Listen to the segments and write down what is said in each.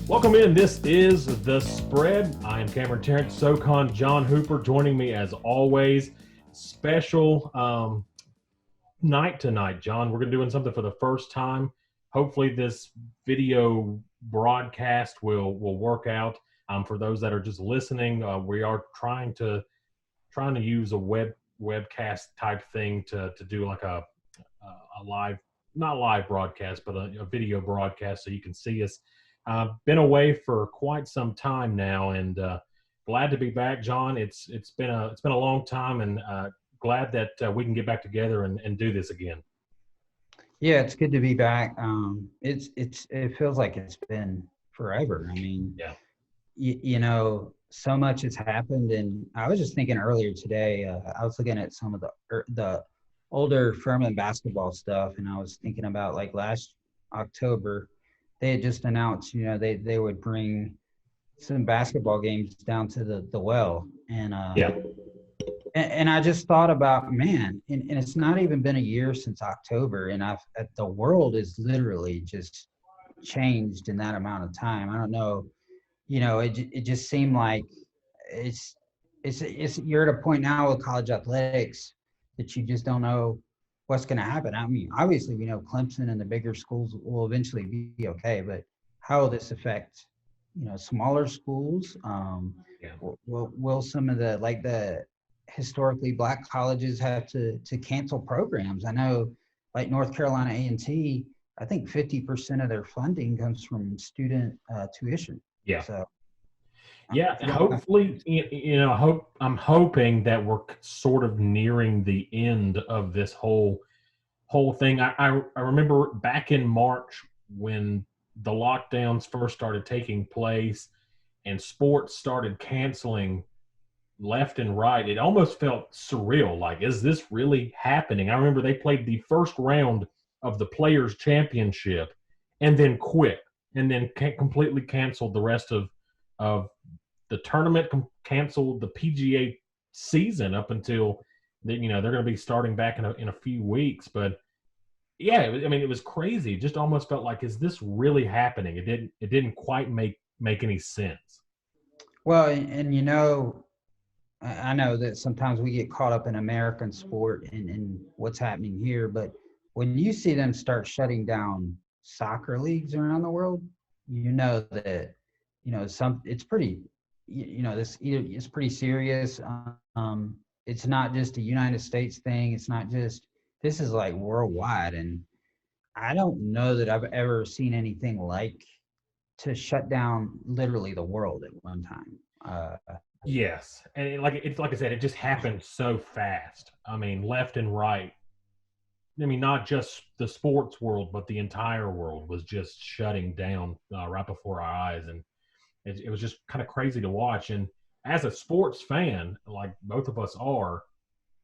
Welcome in. This is The Spread. I am Cameron Terrence, SoCon John Hooper. Joining me as always, special night tonight, John. We're going to be doing something for the first time. Hopefully this video broadcast will work out. For those that are just listening, we are trying to use a webcast type thing to do like a live, not live broadcast, but a video broadcast so you can see us. Been away for quite some time now, and glad to be back, John. It's been a long time, and glad that we can get back together and do this again. Yeah, it's good to be back. It feels like it's been forever. I mean, Yeah. you know, so much has happened, and I was just thinking earlier today. I was looking at some of the older Furman basketball stuff, and I was thinking about like last October. They had just announced, they would bring some basketball games down to the well. And I just thought about, man, and it's not even been a year since October, and the world is literally just changed in that amount of time. I don't know, it just seemed like it's you're at a point now with college athletics that you just don't know what's going to happen. I mean, obviously, we know Clemson and the bigger schools will eventually be okay, but how will this affect, smaller schools? Will some of the historically Black colleges have to cancel programs? I know, like North Carolina A&T, I think 50% of their funding comes from student tuition. Yeah. So. Yeah, hopefully, I'm hoping that we're sort of nearing the end of this whole thing. I remember back in March when the lockdowns first started taking place and sports started canceling left and right. It almost felt surreal. Like, is this really happening? I remember they played the first round of the Players' Championship and then quit, and then completely canceled the rest of the tournament, canceled the PGA season up until they're going to be starting back in a few weeks. But yeah, it was crazy. It just almost felt like, is this really happening? It didn't quite make any sense. Well, and I know that sometimes we get caught up in American sport and what's happening here, but when you see them start shutting down soccer leagues around the world, that it's pretty, it's pretty serious. It's not just a United States thing. It's not just, this is like worldwide, and I don't know that I've ever seen anything like to shut down literally the world at one time. Yes, and like I said, it just happened so fast. I mean, left and right. I mean, not just the sports world, but the entire world was just shutting down right before our eyes, and it was just kind of crazy to watch. And as a sports fan, like both of us are,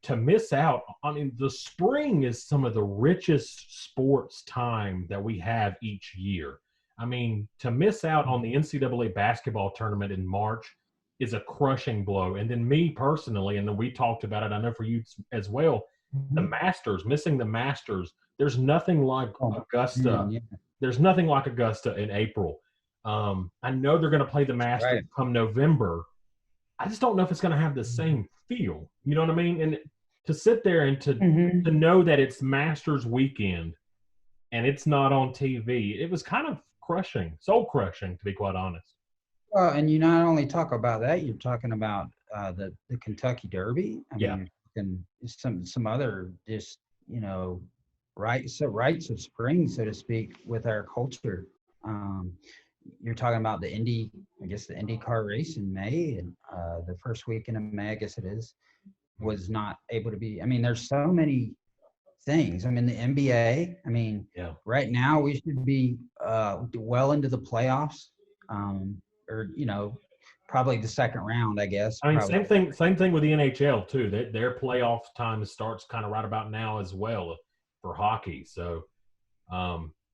to miss out, I mean, the spring is some of the richest sports time that we have each year. I mean, to miss out on the NCAA basketball tournament in March is a crushing blow. And then me personally, and then we talked about it, I know for you as well, the Masters, missing the Masters, there's nothing like Augusta. Yeah. There's nothing like Augusta in April. I know they're going to play the Masters come November. I just don't know if it's going to have the same feel. You know what I mean? And to sit there and to know that it's Masters weekend and it's not on TV, it was kind of crushing, soul crushing, to be quite honest. Well, and you not only talk about that, you're talking about the Kentucky Derby. I mean, and some other just rites of spring, so to speak, with our culture. You're talking about the IndyCar race in May, and the first weekend of May, I guess it is, was not able to be. I mean, there's so many things. I mean, the NBA. I mean, right now we should be well into the playoffs, or probably the second round, I guess. I mean, probably. same thing with the NHL too. Their playoff time starts kind of right about now as well for hockey. So,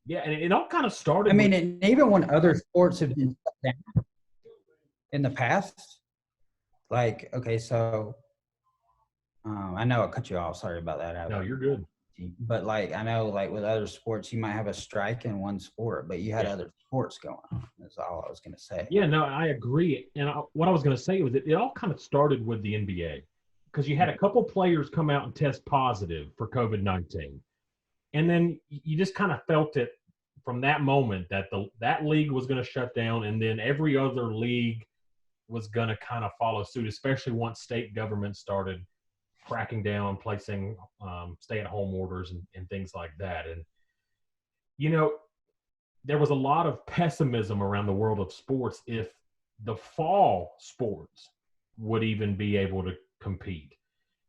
yeah, and it all kind of started. I mean, and even when other sports have been shut down in the past, like, okay, so I know I cut you off. Sorry about that. No, you're good. But like I know, like with other sports, you might have a strike in one sport, but you had Yeah. other sports going on. That's all I was going to say. Yeah, no, I agree. And what I was going to say was that it all kind of started with the NBA because you had a couple players come out and test positive for COVID-19. And then you just kind of felt it from that moment that that league was going to shut down, and then every other league was going to kind of follow suit, especially once state governments started cracking down, placing stay-at-home orders and things like that. And, you know, there was a lot of pessimism around the world of sports if the fall sports would even be able to compete.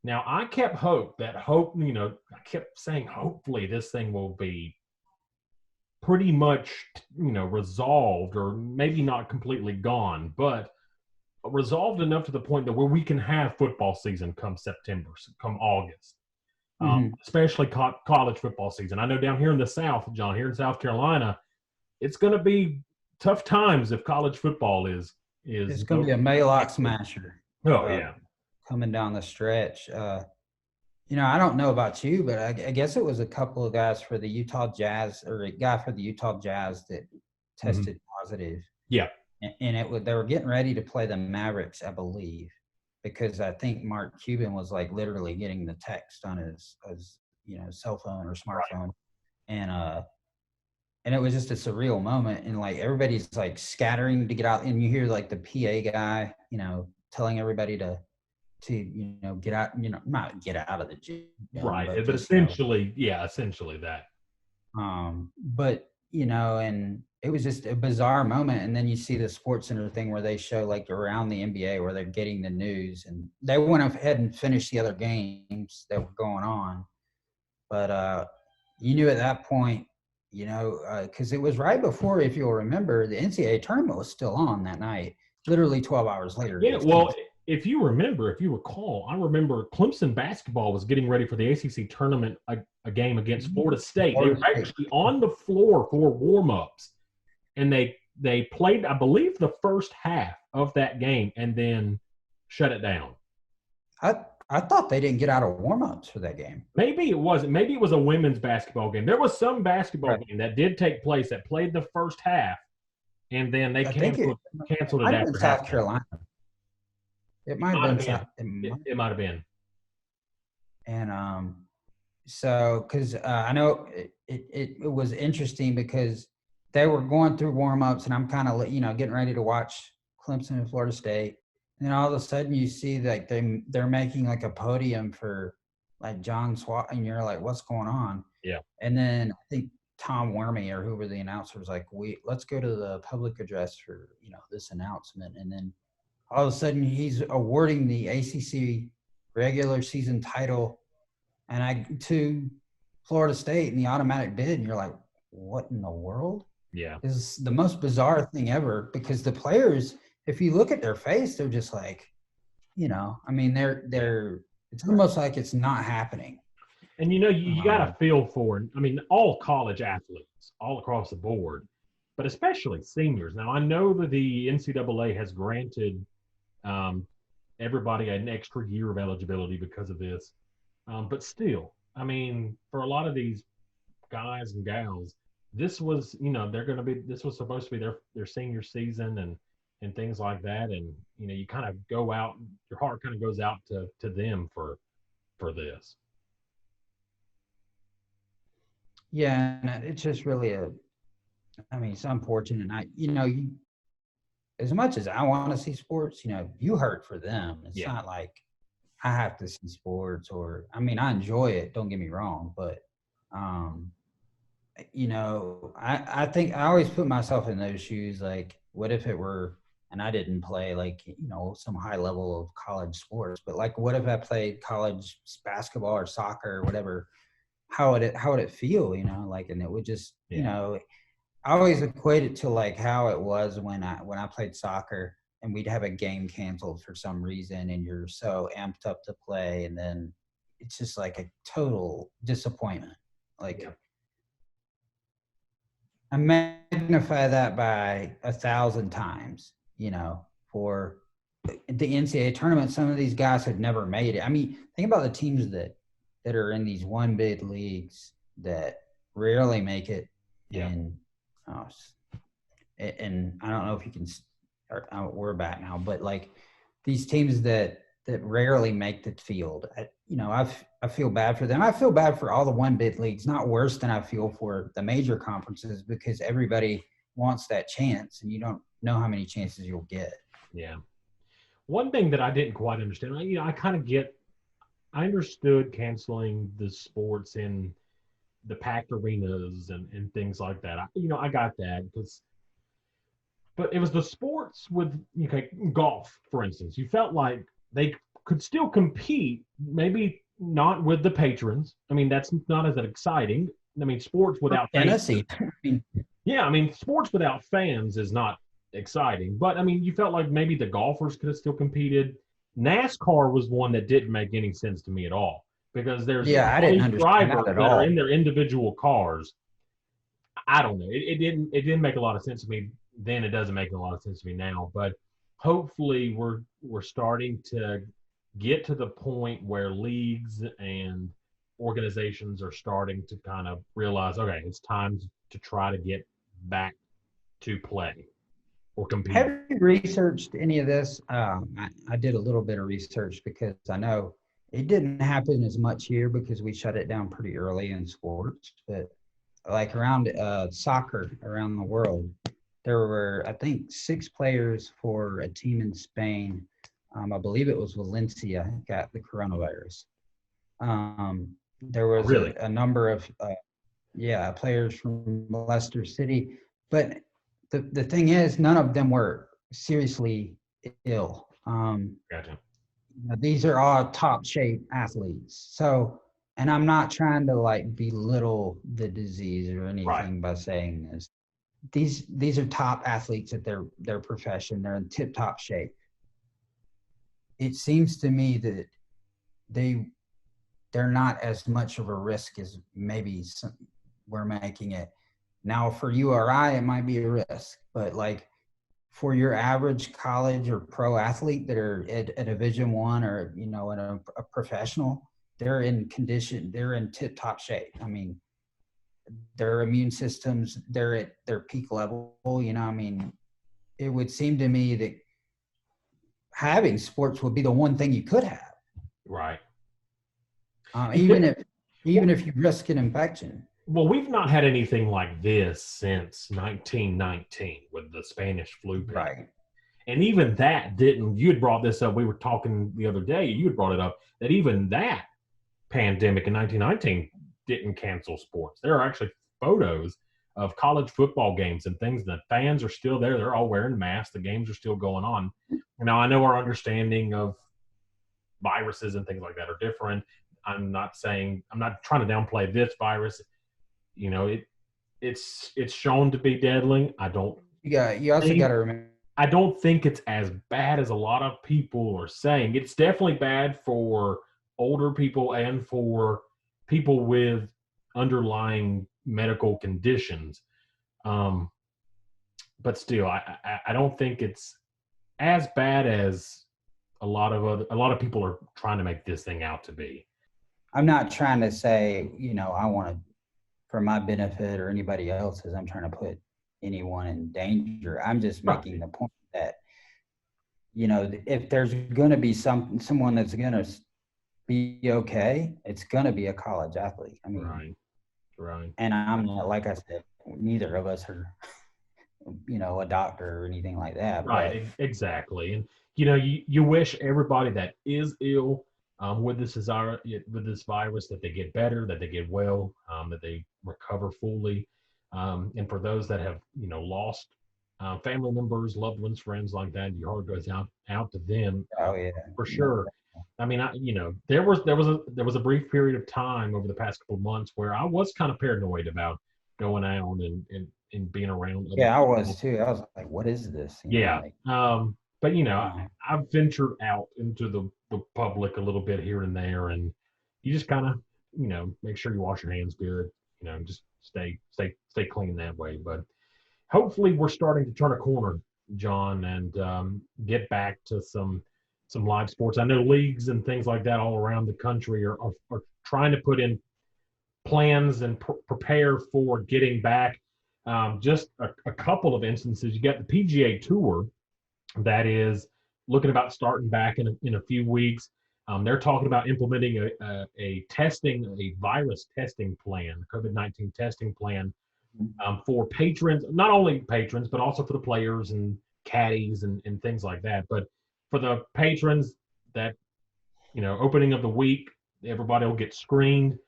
Now, I kept I kept saying, hopefully this thing will be pretty much, resolved, or maybe not completely gone, but resolved enough to the point that where we can have football season come September, come August, especially college football season. I know down here in the South, John, here in South Carolina, it's going to be tough times if college football is. It's going to be a Maylock smasher. Oh, yeah. Coming down the stretch. I don't know about you, but I guess it was a couple of guys for the Utah Jazz, or a guy for the Utah Jazz that tested positive. Yeah. And they were getting ready to play the Mavericks, I believe, because I think Mark Cuban was like literally getting the text on his cell phone or smartphone. Right. And it was just a surreal moment. And like everybody's like scattering to get out, and you hear like the PA guy, telling everybody to get out, not get out of the gym. Right. But essentially that. But, and it was just a bizarre moment. And then you see the Sports Center thing where they show like around the NBA where they're getting the news, and they went ahead and finished the other games that were going on. But you knew at that point, because it was right before, if you'll remember, the NCAA tournament was still on that night, literally 12 hours later. Yeah, well, if you recall, I remember Clemson basketball was getting ready for the ACC tournament, a game against Florida State. They were actually on the floor for warm-ups, and they played, I believe, the first half of that game and then shut it down. I thought they didn't get out of warm-ups for that game. Maybe it wasn't. Maybe it was a women's basketball game. There was some basketball game that did take place that played the first half, and then they canceled it after South Carolina. It might have been. It might have been. And so because I know it was interesting because they were going through warm-ups, and I'm kind of getting ready to watch Clemson and Florida State. And all of a sudden you see like they're making like a podium for like John Swat, and you're like, what's going on? Yeah. And then I think Tom Wormy or whoever the announcer was like, let's go to the public address for, this announcement. And then all of a sudden he's awarding the ACC regular season title to Florida State in the automatic bid. And you're like, what in the world? Yeah. This is the most bizarre thing ever, because the players, if you look at their face, they're just like, they're it's almost like it's not happening. And, you got to feel for, all college athletes all across the board, but especially seniors. Now, I know that the NCAA has granted everybody an extra year of eligibility because of this. But still, for a lot of these guys and gals, this was, this was supposed to be their senior season and things like that. And, you kind of go out, your heart kind of goes out to them for this. Yeah. And it's just really it's unfortunate. As much as I want to see sports, you hurt for them. It's not like I have to see sports I enjoy it. Don't get me wrong. But, I think I always put myself in those shoes. Like, what if it were, and I didn't play like, some high level of college sports, but like, what if I played college basketball or soccer or whatever? How would it feel, and it would just, I always equate it to like how it was when I played soccer and we'd have a game canceled for some reason and you're so amped up to play. And then it's just like a total disappointment. Like, I magnify that by 1,000 times, for the NCAA tournament. Some of these guys had never made it. Think about the teams that that are in these one bid leagues that rarely make it. Yeah. And I don't know if you can, we're back now, but like these teams that rarely make the field, I feel bad for them. I feel bad for all the one bid leagues, not worse than I feel for the major conferences, because everybody wants that chance and you don't know how many chances you'll get. Yeah. One thing that I didn't quite understand, I understood canceling the sports in the packed arenas and things like that. I got that but it was the sports with golf, for instance. You felt like they could still compete, maybe not with the patrons. I mean, that's not as exciting. I mean, sports without fans. Sports without fans is not exciting. But I mean, you felt like maybe the golfers could have still competed. NASCAR was one that didn't make any sense to me at all, because there's I didn't understand drivers that that are in their individual cars. I don't know. It didn't make a lot of sense to me then. It doesn't make a lot of sense to me now. But hopefully we're starting to get to the point where leagues and organizations are starting to kind of realize, okay, it's time to try to get back to play or compete. Have you researched any of this? I did a little bit of research because I know it didn't happen as much here because we shut it down pretty early in sports. But like around soccer around the world, there were, I think, 6 players for a team in Spain. I believe it was Valencia got the coronavirus. There was really? a number of players from Leicester City, but the thing is, none of them were seriously ill. Gotcha. These are all top shape athletes. So, and I'm not trying to like belittle the disease or anything by saying this. These are top athletes at their profession. They're in tip top shape. It seems to me that they're not as much of a risk as maybe we're making it. Now, for you or I, it might be a risk, but like for your average college or pro athlete that are at a Division I or, in a professional, they're in condition, they're in tip top shape. I mean, their immune systems, they're at their peak level, it would seem to me that having sports would be the one thing you could have. Right. Even if you risk an infection. Well, we've not had anything like this since 1919 with the Spanish flu pandemic. Right. And even that didn't, you had brought this up, we were talking the other day, you had brought it up, that even that pandemic in 1919 didn't cancel sports. There are actually photos of college football games and things. The fans are still there. They're all wearing masks. The games are still going on. Now, I know our understanding of viruses and things like that are different. I'm not trying to downplay this virus. It's shown to be deadly. You also got to remember, I don't think it's as bad as a lot of people are saying. It's definitely bad for older people and for people with underlying medical conditions. But still, I don't think it's as bad as a lot of people are trying to make this thing out to be. I'm not trying to say, I want to, for my benefit or anybody else's, I'm trying to put anyone in danger. I'm just making the point that, if there's going to be someone that's going to be okay, it's going to be a college athlete. I mean, right. And I'm not, like I said, neither of us are, a doctor or anything like that. Right. But, exactly. And, you wish everybody that is ill with this virus that they get better, that they get well, that they recover fully. And for those that have, lost family members, loved ones, friends like that, your heart goes out to them. Oh yeah, for sure. I mean, there was a brief period of time over the past couple of months where I was kind of paranoid about going out and being around. Yeah, I was too. I was like, what is this? But I've ventured out into the public a little bit here and there, and you just kind of, make sure you wash your hands good, just stay clean that way. But hopefully we're starting to turn a corner, John, and get back to some live sports. I know leagues and things like that all around the country are trying to put in plans and prepare for getting back. Just a couple of instances. You got the PGA Tour that is looking about starting back in a few weeks. They're talking about implementing a virus testing plan, COVID-19 testing plan for patrons, not only patrons, but also for the players and caddies and things like that. But for the patrons, that, opening of the week, everybody will get screened,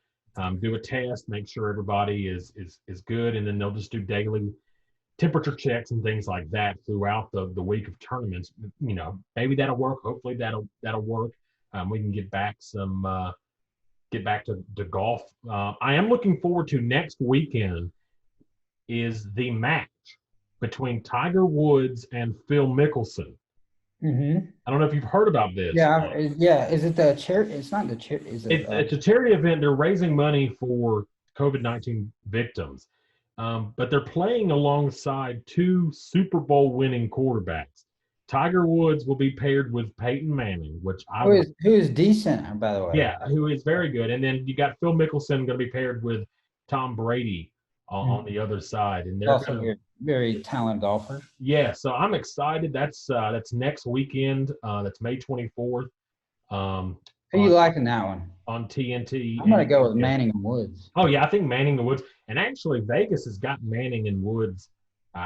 do a test, make sure everybody is good, and then they'll just do daily temperature checks and things like that throughout the week of tournaments. Maybe that'll work. Hopefully that'll work. We can get back to golf. I am looking forward to next weekend is the match between Tiger Woods and Phil Mickelson. Mm-hmm. I don't know if you've heard about this. Yeah, yeah. Is it the charity? It's not the charity. It's a charity event. They're raising money for COVID-19 victims, but they're playing alongside two Super Bowl winning quarterbacks. Tiger Woods will be paired with Peyton Manning, who is decent, by the way. Yeah, who is very good. And then you got Phil Mickelson going to be paired with Tom Brady on the other side, and they're also a very talented golfer. Yeah, so I'm excited. That's next weekend. That's May 24th. Who you liking that one? On TNT. I'm going to go with Manning and Woods. Oh yeah, I think Manning and Woods, and actually Vegas has got Manning and Woods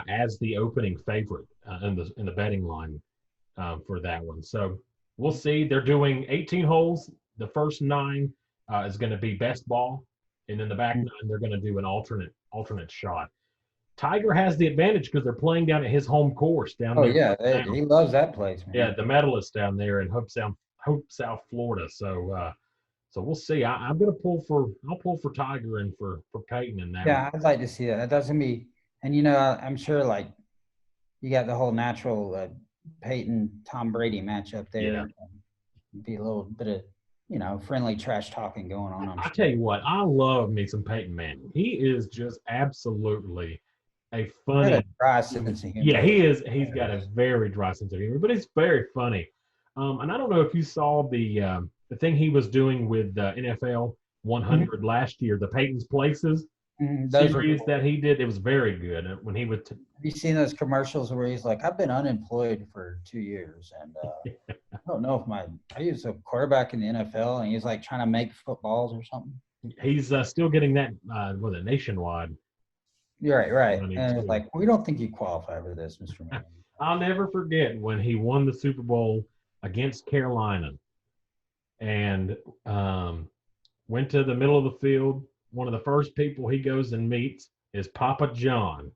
as the opening favorite in the betting line for that one. So we'll see. They're doing 18 holes. The first 9 is going to be best ball, and then the back 9 they're going to do an alternate shot. Tiger has the advantage because they're playing down at his home course down there. Oh yeah, he loves that place, man. Yeah, the Medalist down there in Hope, South Florida. So we'll see. I'll pull for Tiger and for Peyton in that. Yeah, I'd like to see that. That doesn't be, and I'm sure like you got the whole natural Peyton Tom Brady matchup there. Yeah. Be a little bit of friendly trash talking going on. I tell you what, I love me some Peyton Manning. He is just absolutely a funny, dry sense of humor. Yeah, he is. He's got a very dry sense of humor, but he's very funny. And I don't know if you saw the thing he was doing with NFL 100 last year, the Peyton's Places series that he did. It was very good. When he would. Have you seen those commercials where he's like, "I've been unemployed for 2 years, and I don't know if I was a quarterback in the NFL, and he's like trying to make footballs or something." He's still getting that nationwide. You're right. And it's like, we don't think you qualify for this, Mr. Manning. I'll never forget when he won the Super Bowl against Carolina and went to the middle of the field. One of the first people he goes and meets is Papa John.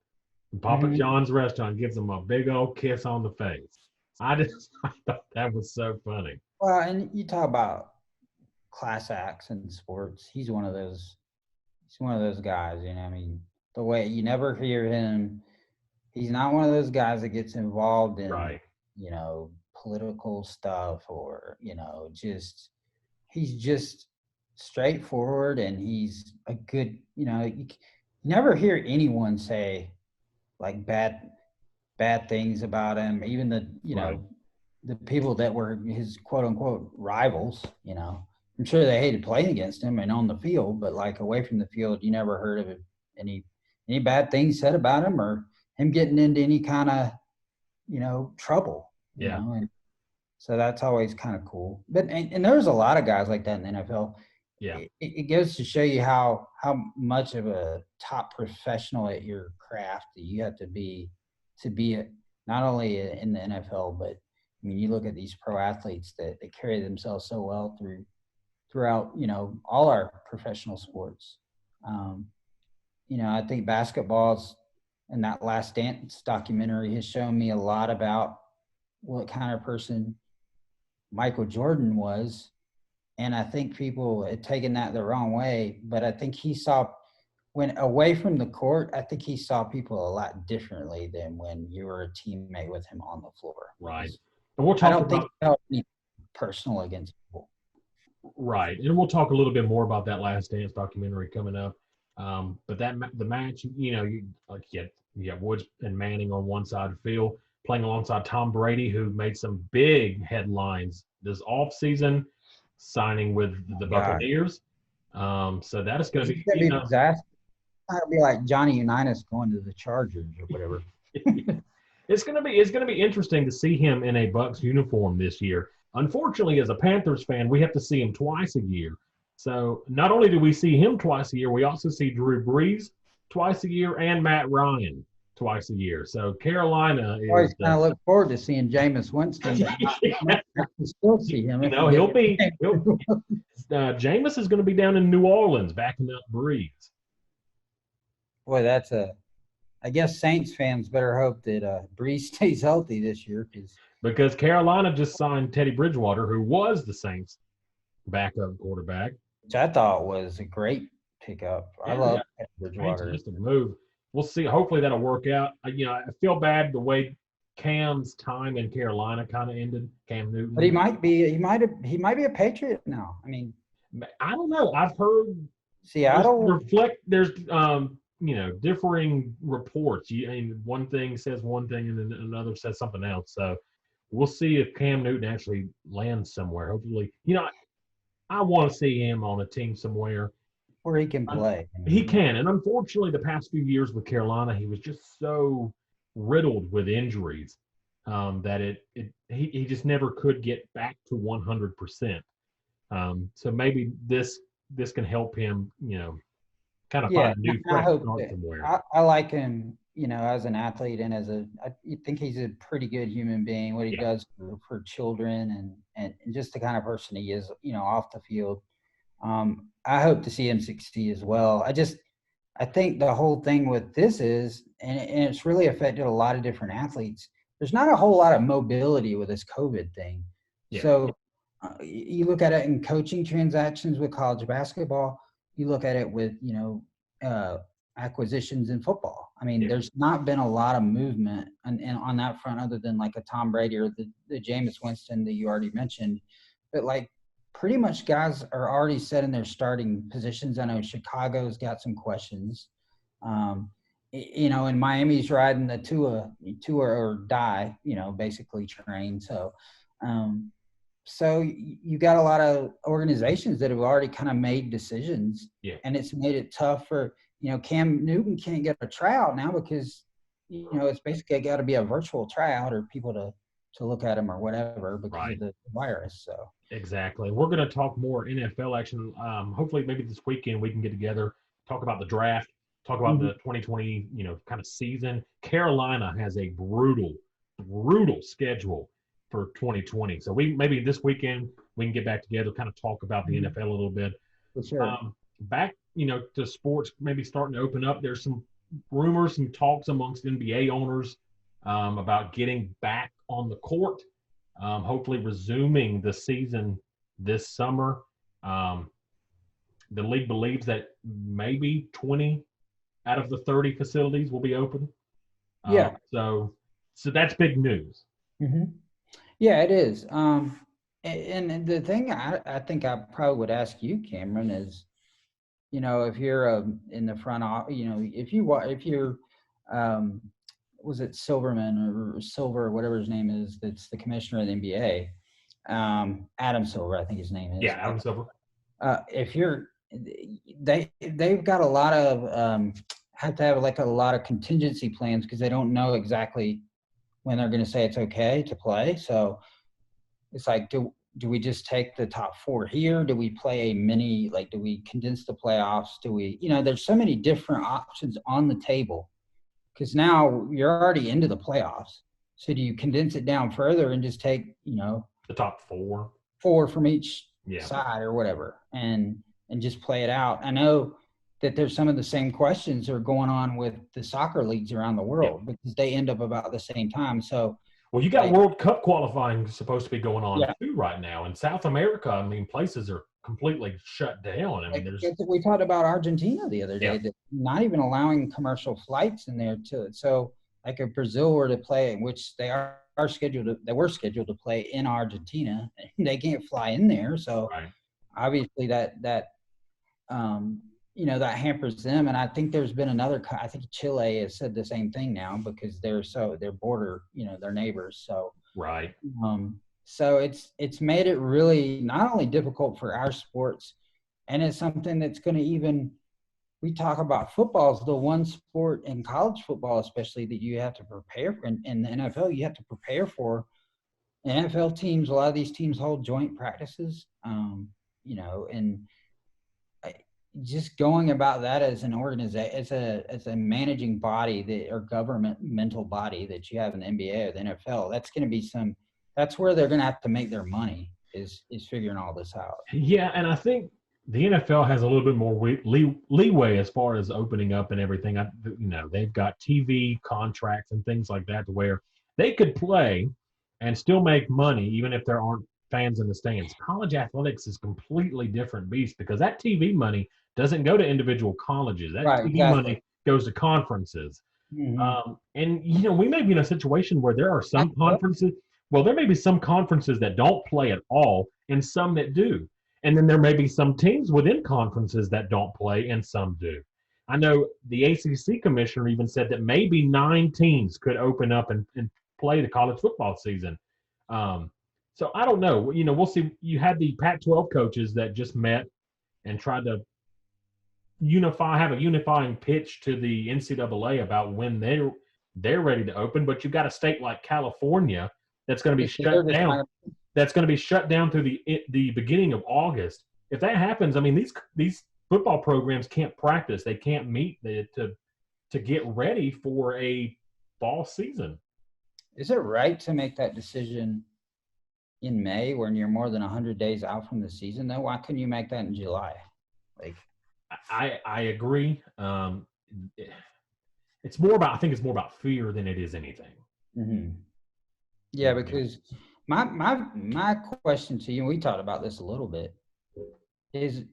And Papa John's restaurant gives him a big old kiss on the face. I thought that was so funny. Well, and you talk about class acts in sports. He's one of those guys, the way you never hear him. He's not one of those guys that gets involved in, political stuff or, he's just straightforward, and he's a good, you never hear anyone say like bad things about him. Even the people that were his quote unquote rivals, I'm sure they hated playing against him and on the field, but like away from the field, you never heard of any bad things said about him or him getting into any kind of, trouble. Yeah. And so that's always kind of cool. But and there's a lot of guys like that in the NFL. Yeah. It goes to show you how much of a top professional at your craft that you have to be not only in the NFL, but you look at these pro athletes that they carry themselves so well throughout all our professional sports. I think basketball's and that Last Dance documentary has shown me a lot about what kind of person Michael Jordan was. And I think people had taken that the wrong way, but I think when away from the court, I think he saw people a lot differently than when you were a teammate with him on the floor. Right. And we'll talk think he felt any personal against people. Right. And we'll talk a little bit more about that Last Dance documentary coming up. But the match, you got Woods and Manning on one side of the field, playing alongside Tom Brady, who made some big headlines this offseason, signing with the Buccaneers. So that is going to It's be, gonna be disaster. It'll be like Johnny Unitas going to the Chargers or whatever. it's going to be interesting to see him in a Bucks uniform this year. Unfortunately, as a Panthers fan, we have to see him twice a year. So not only do we see him twice a year, we also see Drew Brees twice a year and Matt Ryan twice a year. So Carolina I always is kind of look forward to seeing Jameis Winston, but not have to still see him if he he'll gets be Jameis is going to be down in New Orleans backing up Brees. Boy, I guess Saints fans better hope that Brees stays healthy this year Because Carolina just signed Teddy Bridgewater, who was the Saints' backup quarterback. which I thought was a great pickup. I love Teddy Bridgewater. Fantastic move. We'll see. Hopefully that'll work out. I feel bad the way Cam's time in Carolina kind of ended. Cam Newton, But he might be a Patriot now. I mean, I don't know. I've heard Seattle. There's differing reports. One thing says one thing, and then another says something else. So we'll see if Cam Newton actually lands somewhere. Hopefully, I want to see him on a team somewhere where he can play. He can, and unfortunately, the past few years with Carolina, he was just so riddled with injuries that he just never could get back to 100%. So maybe this can help him, kind of find a new fresh start somewhere. I like him, as an athlete and I think he's a pretty good human being. What he does for children and just the kind of person he is, off the field. I hope to see him succeed as well. I think the whole thing with this is, and it's really affected a lot of different athletes. There's not a whole lot of mobility with this COVID thing. Yeah. So you look at it in coaching transactions with college basketball. You look at it with, acquisitions in football. I mean, there's not been a lot of movement on that front other than like a Tom Brady or the Jameis Winston that you already mentioned. But like pretty much guys are already set in their starting positions. I know Chicago's got some questions. And Miami's riding the Tua or die, basically train. So, so you got a lot of organizations that have already kind of made decisions, and it's made it tough for, Cam Newton can't get a tryout now because, it's basically got to be a virtual tryout or people to look at him or whatever because of the virus. So exactly. We're going to talk more NFL action. Hopefully maybe this weekend we can get together, talk about the draft, talk about the 2020, kind of season. Carolina has a brutal schedule for 2020. So maybe this weekend we can get back together, kind of talk about the NFL a little bit. For sure. Back, to sports maybe starting to open up. There's some rumors, some talks amongst NBA owners about getting back on the court, hopefully resuming the season this summer. The league believes that maybe 20 out of the 30 facilities will be open. So that's big news. Mm-hmm. Yeah, it is. And the thing I think I probably would ask you, Cameron, is, if you're in the front office, if you're was it Silverman or Silver or whatever his name is, that's the commissioner of the NBA, Adam Silver, I think his name is. Yeah, Adam Silver. If you're, they've got a lot of have to have like a lot of contingency plans because they don't know exactly when they're going to say it's okay to play. So it's like, do we just take the top four here? Do we play a mini, like, do we condense the playoffs? Do we, there's so many different options on the table because now you're already into the playoffs. So do you condense it down further and just take, the top four from each side or whatever and just play it out? I know that there's some of the same questions that are going on with the soccer leagues around the world because they end up about the same time. So, well, you got World Cup qualifying supposed to be going on too right now in South America. I mean, places are completely shut down. I mean, we talked about Argentina the other day, that not even allowing commercial flights in there to. So, like if Brazil were to play, which they were scheduled to play in Argentina, they can't fly in there. So, obviously that that hampers them. And I think there's been another, I think Chile has said the same thing now because they're border, they're neighbors. So, so it's made it really not only difficult for our sports, And it's something that's going to even, we talk about football is the one sport in college football, especially, that you have to prepare for. In the NFL, you have to prepare for. NFL teams, a lot of these teams hold joint practices, and just going about that as an organization, as a managing body that, or governmental body that you have in the NBA or the NFL, that's where they're going to have to make their money, is figuring all this out. Yeah, and I think the NFL has a little bit more leeway as far as opening up and everything. They've got TV contracts and things like that to where they could play and still make money even if there aren't fans in the stands. College athletics is completely different beast because that TV money doesn't go to individual colleges. That Right, TV exactly. money goes to conferences. Mm-hmm. And we may be in a situation where there are some conferences. Well, there may be some conferences that don't play at all and some that do. And then there may be some teams within conferences that don't play and some do. I know the ACC commissioner even said that maybe 9 teams could open up and play the college football season. So I don't know. We'll see. You had the Pac-12 coaches that just met and tried to have a unifying pitch to the NCAA about when they're ready to open. But you've got a state like California that's going to be shut down. That's going to be shut down through the beginning of August. If that happens, I mean, these football programs can't practice. They can't meet to get ready for a fall season. Is it right to make that decision in May when you're more than 100 days out from the season, though? Why couldn't you make that in July? I agree. I think it's more about fear than it is anything. Mm-hmm. Yeah, because my question to you, and we talked about this a little bit, is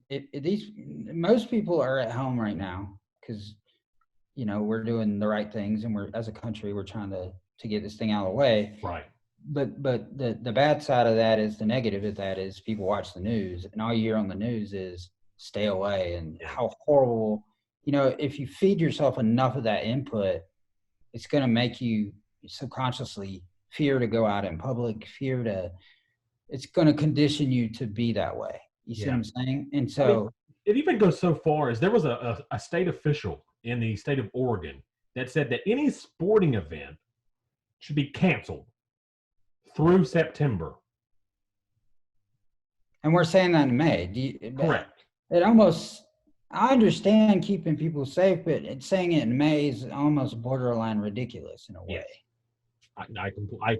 most people are at home right now because we're doing the right things, and we're, as a country, we're trying to get this thing out of the way. Right. But the bad side of that is, the negative of that is, people watch the news, and all you hear on the news is stay away and how horrible. If you feed yourself enough of that input, it's going to make you subconsciously fear to go out in public, it's going to condition you to be that way. You see what I'm saying? And so it even goes so far as there was a state official in the state of Oregon that said that any sporting event should be canceled through September. And we're saying that in May. Correct. I understand keeping people safe, but saying it in May is almost borderline ridiculous in a way. Yes. I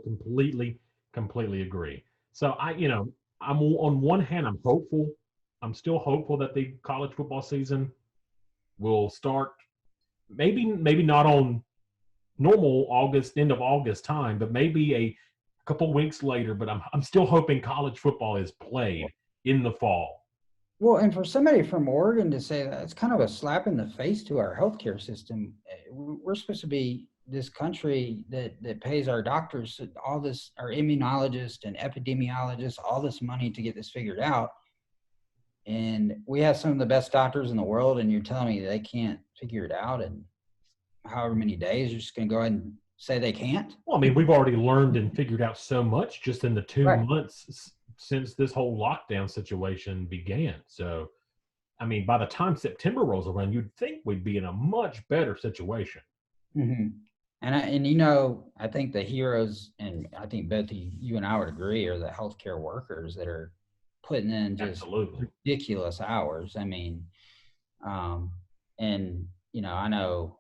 completely agree. So I'm on one hand, I'm hopeful. I'm still hopeful that the college football season will start maybe not on normal end of August time, but maybe a couple weeks later. But I'm still hoping college football is played in the fall. Well, and for somebody from Oregon to say that, it's kind of a slap in the face to our healthcare system. We're supposed to be this country that pays our doctors all this, our immunologists and epidemiologists, all this money to get this figured out. And we have some of the best doctors in the world, and you're telling me they can't figure it out in however many days. You're just going to go ahead and say they can't? Well, I mean, we've already learned and figured out so much just in the 2 months since this whole lockdown situation began. So, I mean, by the time September rolls around, you'd think we'd be in a much better situation. Mm-hmm. And I think the heroes, and I think both you and I would agree, are the healthcare workers that are putting in just ridiculous hours. I mean, and I know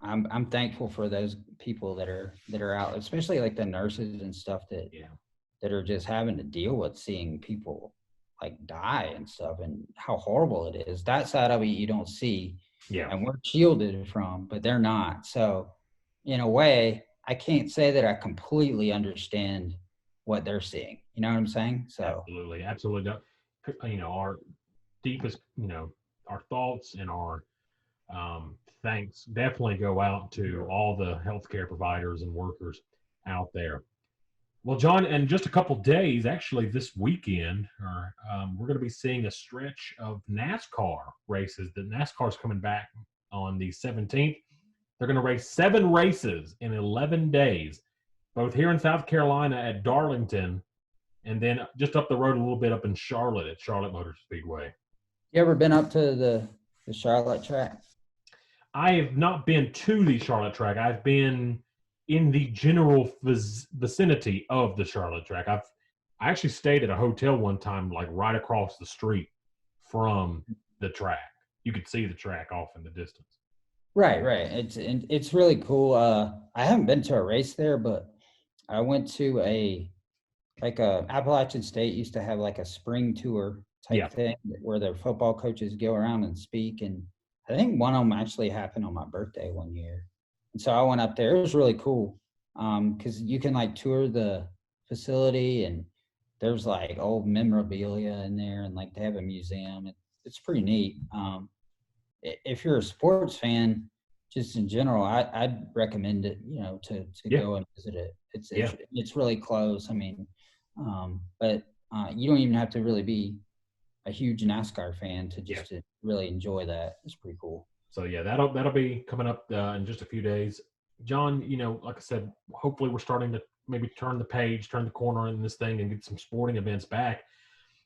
I'm thankful for those people that are out, especially like the nurses and stuff that are just having to deal with seeing people like die and stuff, and how horrible it is. That side of it you don't see, and we're shielded from, but they're not. So in a way, I can't say that I completely understand what they're seeing. You know what I'm saying? So absolutely. Our deepest, our thoughts and our thanks definitely go out to all the healthcare providers and workers out there. Well, John, in just a couple days, actually this weekend, we're going to be seeing a stretch of NASCAR races. The NASCAR is coming back on the 17th. They're going to race 7 races in 11 days, both here in South Carolina at Darlington, and then just up the road a little bit up in Charlotte at Charlotte Motor Speedway. You ever been up to the Charlotte track? I have not been to the Charlotte track. I've been in the general vicinity of the Charlotte track. I actually stayed at a hotel one time, like right across the street from the track. You could see the track off in the distance. Right, right. It's really cool. I haven't been to a race there, but I went to Appalachian State used to have like a spring tour Yeah. type thing where their football coaches go around and speak. And I think one of them actually happened on my birthday one year. And so I went up there. It was really cool because you can like tour the facility and there's like old memorabilia in there and like they have a museum. It's pretty neat. If you're a sports fan, just in general, I'd recommend it, to Yeah. go and visit it. Yeah. It's really close. I mean, but you don't even have to really be a huge NASCAR fan to really enjoy that. It's pretty cool. So yeah, that'll be coming up in just a few days. John, like I said, hopefully we're starting to maybe turn the corner in this thing and get some sporting events back.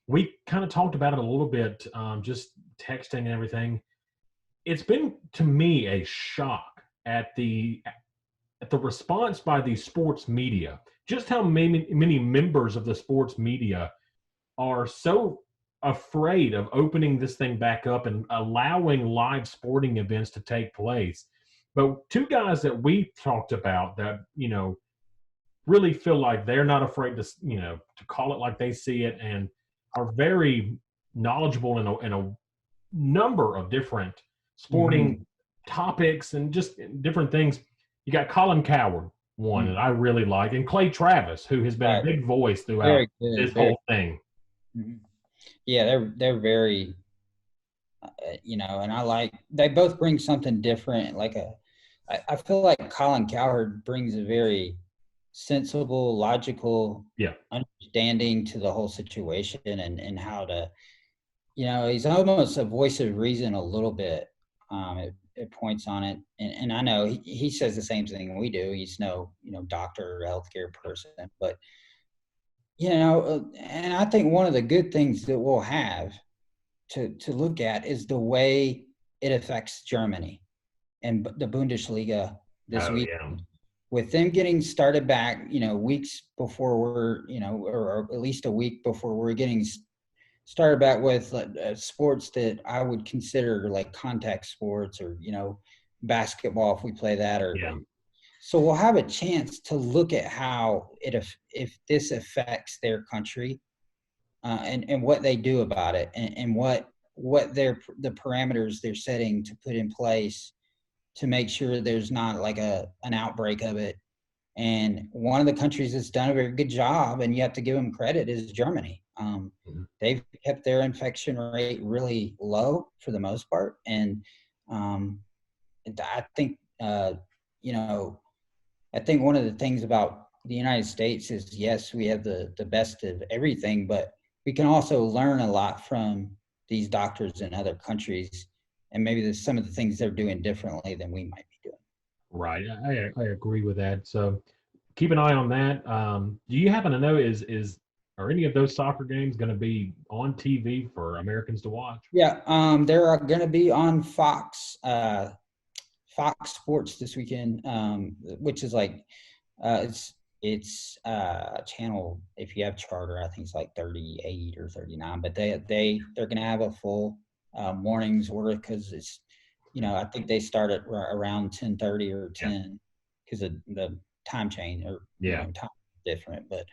We kind of talked about it a little bit, just texting and everything. It's been, to me, a shock at the response by the sports media. Just how many members of the sports media are so afraid of opening this thing back up and allowing live sporting events to take place. But two guys that we talked about that, really feel like they're not afraid to call it like they see it and are very knowledgeable in a number of different sporting topics and just different things. You got Colin Cowherd, one that I really like, and Clay Travis, who has been a big voice throughout this whole thing. Yeah, they're very, and they both bring something different. I feel like Colin Cowherd brings a very sensible, logical understanding to the whole situation and how to, he's almost a voice of reason a little bit. It points on it. And I know he says the same thing we do. He's no, doctor or healthcare person, but, and I think one of the good things that we'll have to look at is the way it affects Germany and the Bundesliga this weekend. With them getting started back, weeks before we're, or at least a week before we're getting started back with sports that I would consider like contact sports or, basketball if we play that. So we'll have a chance to look at how if this affects their country and what they do about it and what the parameters they're setting to put in place to make sure there's not like an outbreak of it. And one of the countries that's done a very good job, and you have to give them credit, is Germany. They've kept their infection rate really low for the most part. And I think, I think one of the things about the United States is, yes, we have the best of everything, but we can also learn a lot from these doctors in other countries. And maybe there's some of the things they're doing differently than we might be doing. Right. I agree with that. So keep an eye on that. Do you happen to know, are any of those soccer games going to be on TV for Americans to watch? Yeah. They're going to be on Fox Sports this weekend, which is like, it's channel, if you have Charter, I think it's like 38 or 39, but they're going to have a full morning's worth because it's, I think they start at around 10:30 or 10 because of the time change or time different. But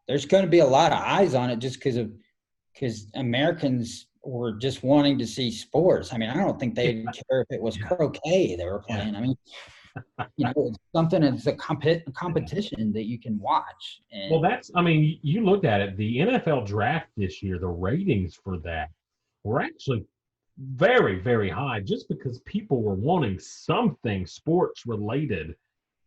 there's going to be a lot of eyes on it just because Americans were just wanting to see sports. I mean, I don't think they'd care if it was croquet they were playing. I mean, it's something that's a competition that you can watch. Well, you looked at it, the NFL draft this year, the ratings for that were actually very, very high just because people were wanting something sports related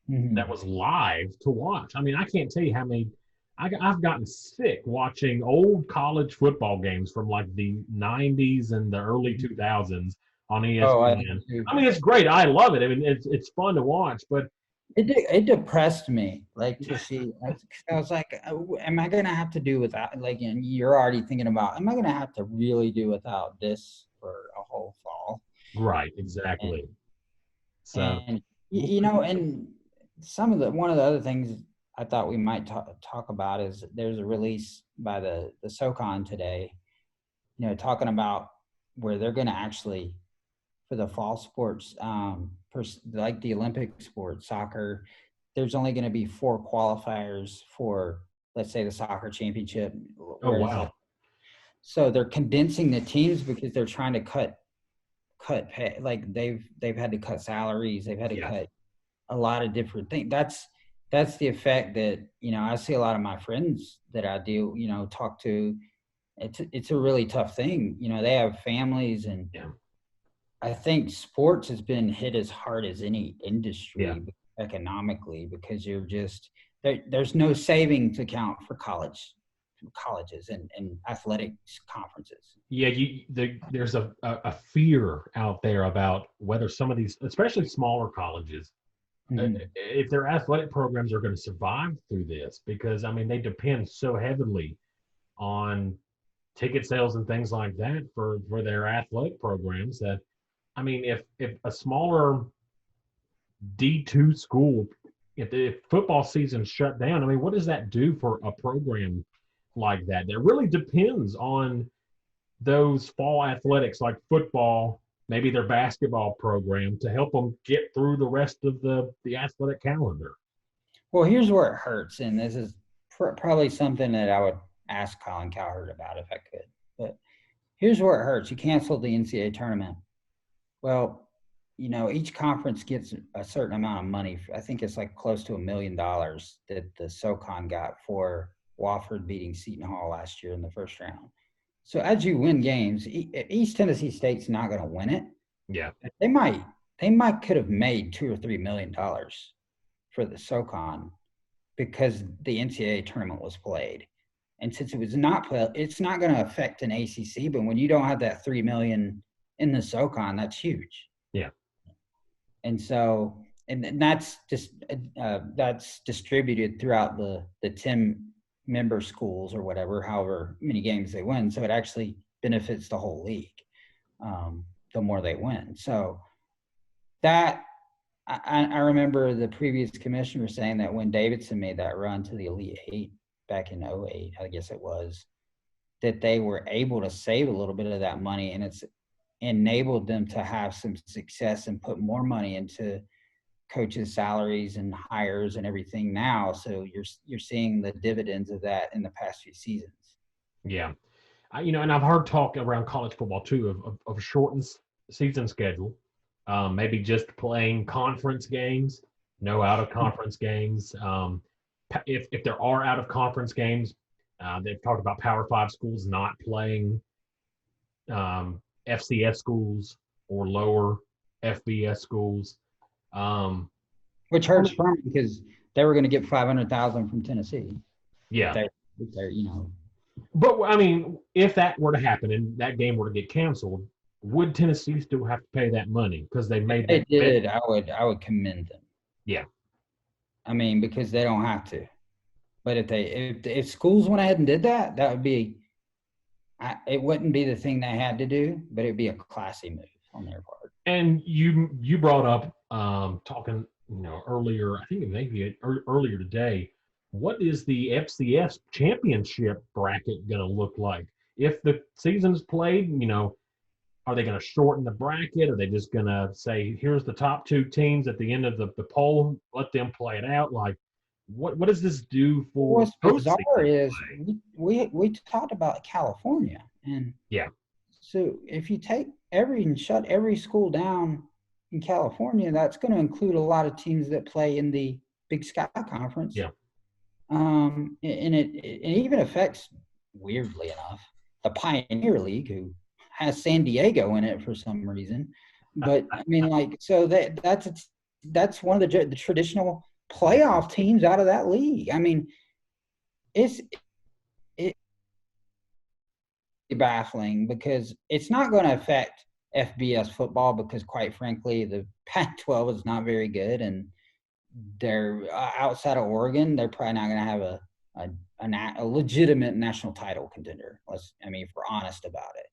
that was live to watch. I mean, I can't tell you how many I've gotten sick watching old college football games from like the 90s and the early 2000s on ESPN. I mean, it's great. I love it. I mean, it's fun to watch, but It depressed me, like, to see. I was like, am I gonna have to do without, like, and you're already thinking about, am I gonna have to really do without this for a whole fall? Right, And exactly. So, and you know, and one of the other things I thought we might talk about is there's a release by the SoCon today, talking about where they're going to actually, for the fall sports, like the Olympic sports, soccer, there's only going to be 4 qualifiers for, let's say, the soccer championship, oh whereas wow, so they're condensing the teams because they're trying to cut pay. Like, they've had to cut salaries, they've had to yeah, cut a lot of different things. That's the effect that, I see a lot of my friends that I do, talk to. It's a really tough thing. They have families, and yeah, I think sports has been hit as hard as any yeah. industry economically, because there's no savings account for colleges and athletics conferences. Yeah, there's a fear out there about whether some of these, especially smaller colleges, Mhm. if their athletic programs are going to survive through this, because I mean they depend so heavily on ticket sales and things like that for their athletic programs. That I mean, if a smaller D2 school, if football season shut down, I mean, what does that do for a program like that? That really depends on those fall athletics like football, maybe their basketball program to help them get through the rest of the athletic calendar. Well, here's where it hurts, and this is probably something that I would ask Colin Cowherd about if I could. But here's where it hurts. You canceled the NCAA tournament. Well, each conference gets a certain amount of money. I think it's like close to $1 million that the SoCon got for Wofford beating Seton Hall last year in the first round. So as you win games, East Tennessee State's not going to win it. Yeah, They might, they might could have made $2 or $3 million for the SoCon because the NCAA tournament was played. And since it was not played, it's not going to affect an ACC. But when you don't have that 3 million in the SoCon, that's huge. yeah, And so, and that's distributed throughout the 10 member schools or whatever, however many games they win. So it actually benefits the whole league, the more they win. So that I remember the previous commissioner saying that when Davidson made that run to the Elite Eight back in '08, I guess it was, that they were able to save a little bit of that money, and it's enabled them to have some success and put more money into coaches' salaries and hires and everything now. So you're seeing the dividends of that in the past few seasons. yeah. And I've heard talk around college football too of a shortened season schedule, maybe just playing conference games, no out of conference games. If there are out of conference games, they've talked about Power Five schools not playing FCS schools or lower FBS schools. Um, Which hurts Furman because they were going to get 500,000 from Tennessee if yeah, they're. but I mean, if that were to happen and that game were to get canceled, would Tennessee still have to pay that money because they If made they that commitment? did, I would commend them. Yeah, I mean, because they don't have to. But if schools went ahead and did that, that would be, it wouldn't be the thing they had to do, but it'd be a classy move on their part. and you brought up talking earlier, I think maybe earlier today. What is the FCS championship bracket going to look like if the season's played? Are they going to shorten the bracket? Are they just going to say, here's the top 2 teams at the end of the poll, let them play it out? Like, what does this do for What's Courtsey? bizarre is we talked about California, and Yeah, so if you take and shut every school down in California, that's going to include a lot of teams that play in the Big Sky Conference. yeah. And it even affects, weirdly enough, the Pioneer League, who has San Diego in it for some reason. But I mean, like, so that's one of the traditional playoff teams out of that league. I mean, it's baffling because it's not going to affect FBS football because, quite frankly, the Pac-12 is not very good, and they're outside of Oregon, they're probably not going to have a legitimate national title contender. If we're honest about it.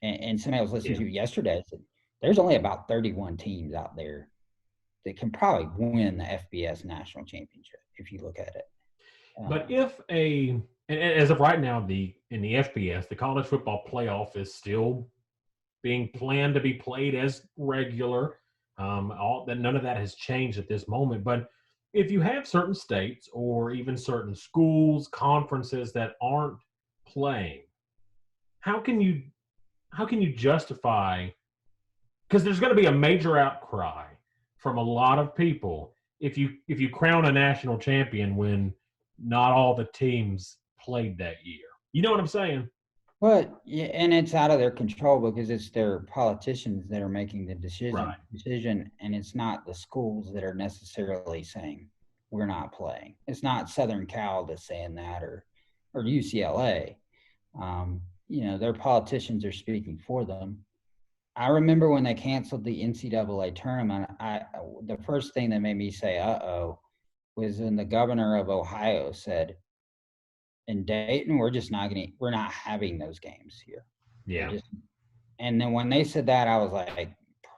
And somebody I was listening to yesterday said there's only about 31 teams out there that can probably win the FBS national championship if you look at it. But and as of right now, in the FBS, the college football playoff is still being planned to be played as regular. None of that has changed at this moment. But if you have certain states or even certain schools, conferences that aren't playing, how can you justify? Because there's going to be a major outcry from a lot of people if you crown a national champion when not all the teams played that year. You know what I'm saying? But yeah, and it's out of their control because it's their politicians that are making the decision, and it's not the schools that are necessarily saying we're not playing. It's not Southern Cal that's saying that, or UCLA. Their politicians are speaking for them. I remember when they canceled the NCAA tournament, the first thing that made me say "uh-oh" was when the governor of Ohio said, in Dayton, we're not having those games here. Yeah. And then when they said that, I was like,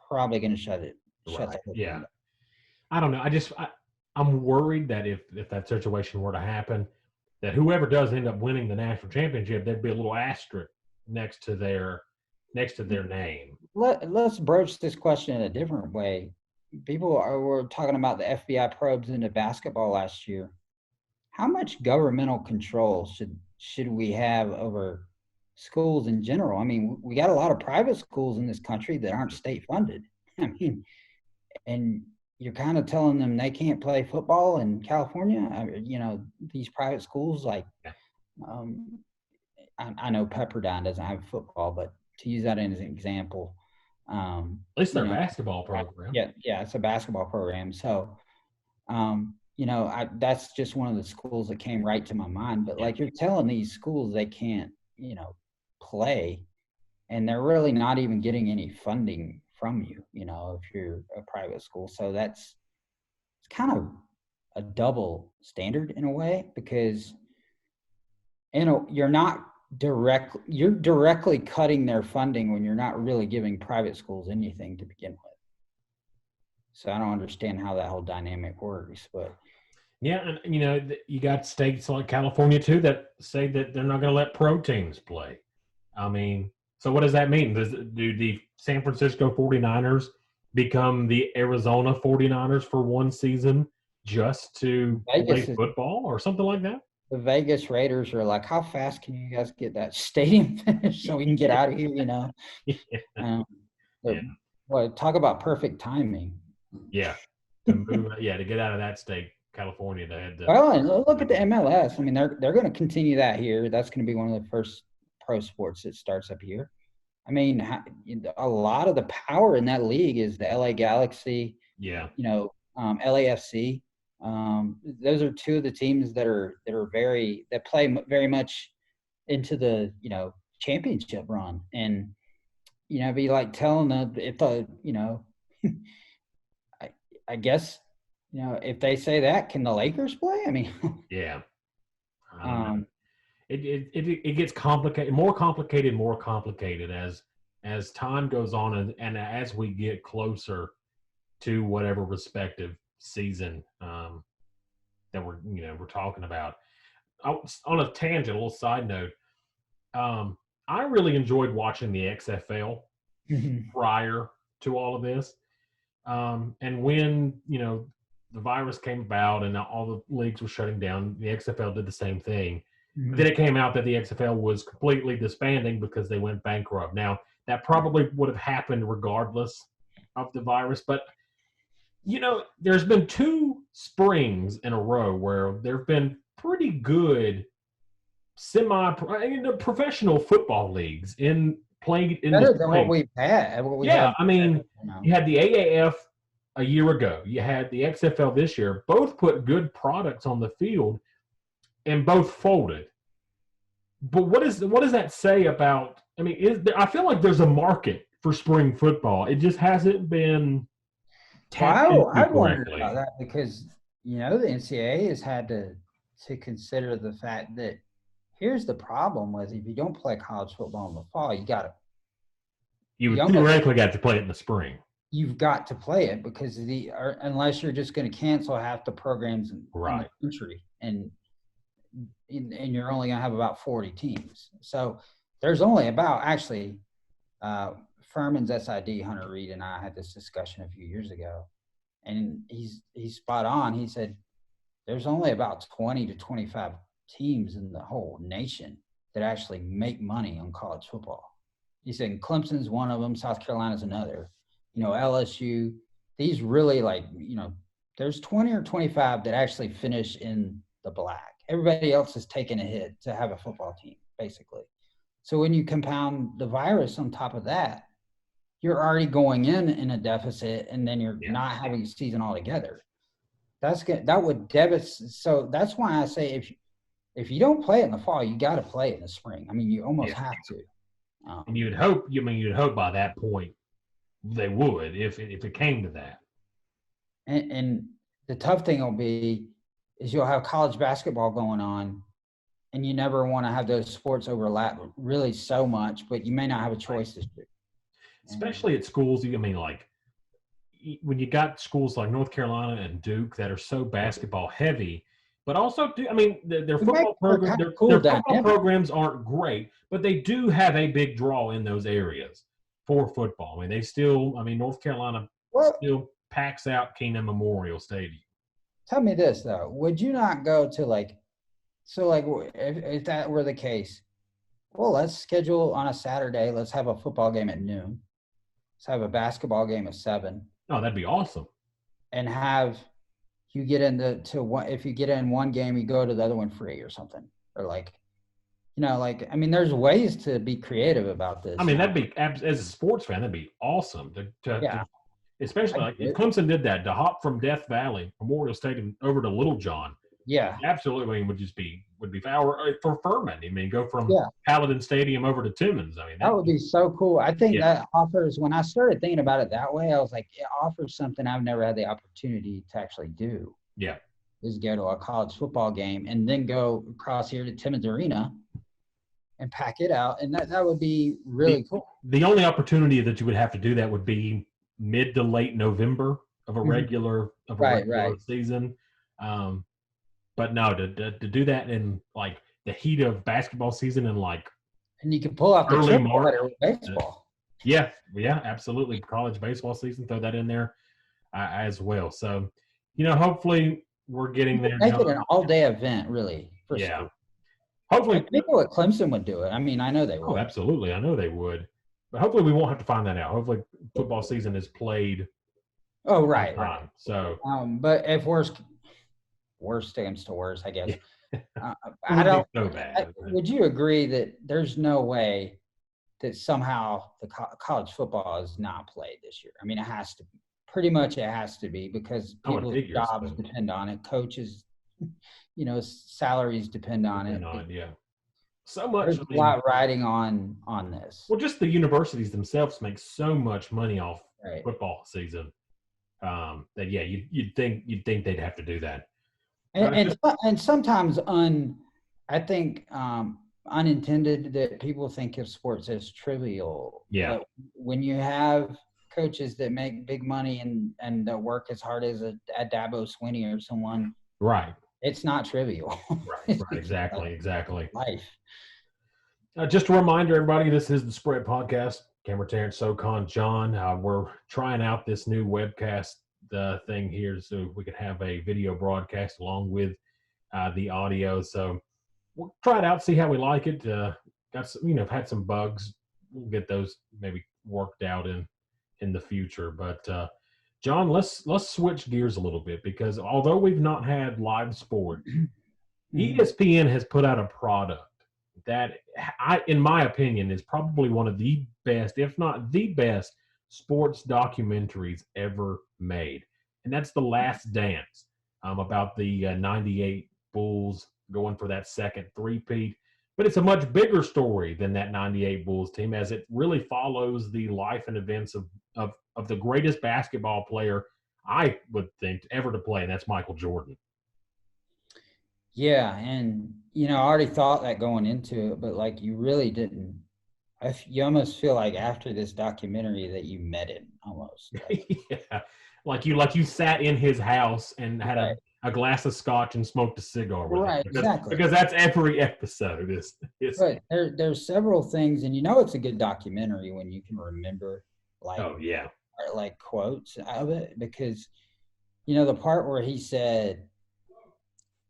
probably going to shut the whole thing down. I don't know. I'm worried that if that situation were to happen, that whoever does end up winning the national championship, there'd be a little asterisk next to their name. Let's broach this question in a different way. Were talking about the FBI probes into basketball last year. How much governmental control should we have over schools in general? I mean, we got a lot of private schools in this country that aren't state funded. And you're kind of telling them they can't play football in California. These private schools, like, I know Pepperdine doesn't have football, but to use that as an example, at least their basketball program. Yeah, it's a basketball program. So, that's just one of the schools that came right to my mind. But like, you're telling these schools they can't, play, and they're really not even getting any funding from you, if you're a private school. So it's kind of a double standard in a way, because you're directly cutting their funding when you're not really giving private schools anything to begin with. So I don't understand how that whole dynamic works, but yeah, and you got states like California too that say that they're not going to let pro teams play. I mean, so what does that mean? Do the San Francisco 49ers become the Arizona 49ers for one season just to play football or something like that? The Vegas Raiders are like, how fast can you guys get that stadium finished so we can get out of here, Well, talk about perfect timing. Yeah, to move, to get out of that state, California. And look at the MLS. I mean, they're going to continue that here. That's going to be one of the first pro sports that starts up here. I mean, a lot of the power in that league is the LA Galaxy. Yeah. LAFC. Those are two of the teams that play very much into the championship run, and be like telling them I guess if they say that, can the Lakers play? I mean, yeah. It gets complicated, more complicated as time goes on and as we get closer to whatever respective season that we're talking about. On a tangent, a little side note, I really enjoyed watching the XFL prior to all of this, and when the virus came about and all the leagues were shutting down, the XFL did the same thing. Mm-hmm. Then it came out that the XFL was completely disbanding because they went bankrupt. Now, that probably would have happened regardless of the virus, but there's been 2 springs in a row where there have been pretty good professional football leagues playing in better than what we've had. You had the AAF a year ago. You had the XFL this year. Both put good products on the field, and both folded. But what does that say about? I mean, I feel like there's a market for spring football. It just hasn't been tap into I wondered about correctly. that because the NCAA has had to consider the fact that here's the problem with if you don't play college football in the fall, You you would almost theoretically got to play it in the spring. you've got to play it because unless you're just going to cancel half the programs in the Right. country and you're only going to have about 40 teams. So there's only about actually Furman's SID, Hunter Reed, and I had this discussion a few years ago, and he's spot on. He said there's only about 20 to 25 teams in the whole nation that actually make money on college football. He said Clemson's one of them, South Carolina's another. LSU, these really there's 20 or 25 that actually finish in the black. Everybody else is taking a hit to have a football team, basically. So when you compound the virus on top of that, you're already going in a deficit, and then you're not having a season altogether. That would devastate. So that's why I say if you don't play it in the fall, you got to play it in the spring. I mean, you almost have to. And you'd hope by that point they would if it came to that. And the tough thing will be is you'll have college basketball going on, and you never want to have those sports overlap really so much, but you may not have a choice this year. Especially at schools, when you got schools like North Carolina and Duke that are so basketball heavy, but also their football program, their football programs aren't great, but they do have a big draw in those areas for football. I mean, North Carolina still packs out Keenan Memorial Stadium. Tell me this though, would you not go to if that were the case? Well, let's schedule on a Saturday. Let's have a football game at noon. Let's have a basketball game at 7. Oh, that'd be awesome. And have you get into one. If you get in one game, you go to the other one free or something. Or there's ways to be creative about this. I mean, that'd be, as a sports fan, that'd be awesome. Especially if Clemson did that, to hop from Death Valley, Memorial Stadium, over to Little John. Yeah, absolutely, would be for Furman. I mean, go from Paladin Stadium over to Timmons. I mean, that would be so cool. I think that offers. When I started thinking about it that way, I was like, it offers something I've never had the opportunity to actually do. Yeah, is go to a college football game and then go across here to Timmons Arena and pack it out, and that would be really cool. The only opportunity that you would have to do that would be mid to late November of a regular season. But no, to do that in like the heat of basketball season and you can pull off the early March with baseball. Yeah, absolutely. College baseball season, throw that in there as well. So, hopefully we're getting there. Make it an all-day event, really. Yeah. Hopefully, I think what Clemson would do it. I mean, I know they would. Oh, absolutely. I know they would. But hopefully we won't have to find that out. Hopefully football season is played. Oh, right. So, but if worst stands to worst, I guess. I don't. So bad. Would you agree that there's no way that somehow the college football is not played this year? I mean, it has to be. Pretty much, it has to be because people's jobs depend on it. Coaches, salaries depend on it. So much. There's a lot riding on this. Well, just the universities themselves make so much money off football season that you'd think they'd have to do that. And sometimes I think unintended that people think of sports as trivial. Yeah. But when you have coaches that make big money and that work as hard as a Dabo Swinney or someone, right? It's not trivial. Right. Exactly. Life. Just a reminder, everybody, this is the Spread Podcast. Cameron, Terrence, SoCon, John. We're trying out this new webcast thing here so we can have a video broadcast along with the audio. So we'll try it out, see how we like it. Got some, had some bugs. We'll get those maybe worked out in the future. But John, let's switch gears a little bit, because although we've not had live sport, ESPN has put out a product that in my opinion, is probably one of the best, if not the best, sports documentaries ever made. And that's The Last Dance, about the 98 Bulls going for that second three-peat. But it's a much bigger story than that 98 Bulls team, as it really follows the life and events of the greatest basketball player I would think, ever to play, and that's Michael Jordan. Yeah, and I already thought that going into it, but like you really didn't. You almost feel like after this documentary that you met him almost. Like, Yeah, like you sat in his house and had right, a glass of scotch and smoked a cigar with him right, exactly. because that's every episode. Is But there's several things, and it's a good documentary when you can remember like oh yeah, like quotes of it, because the part where he said,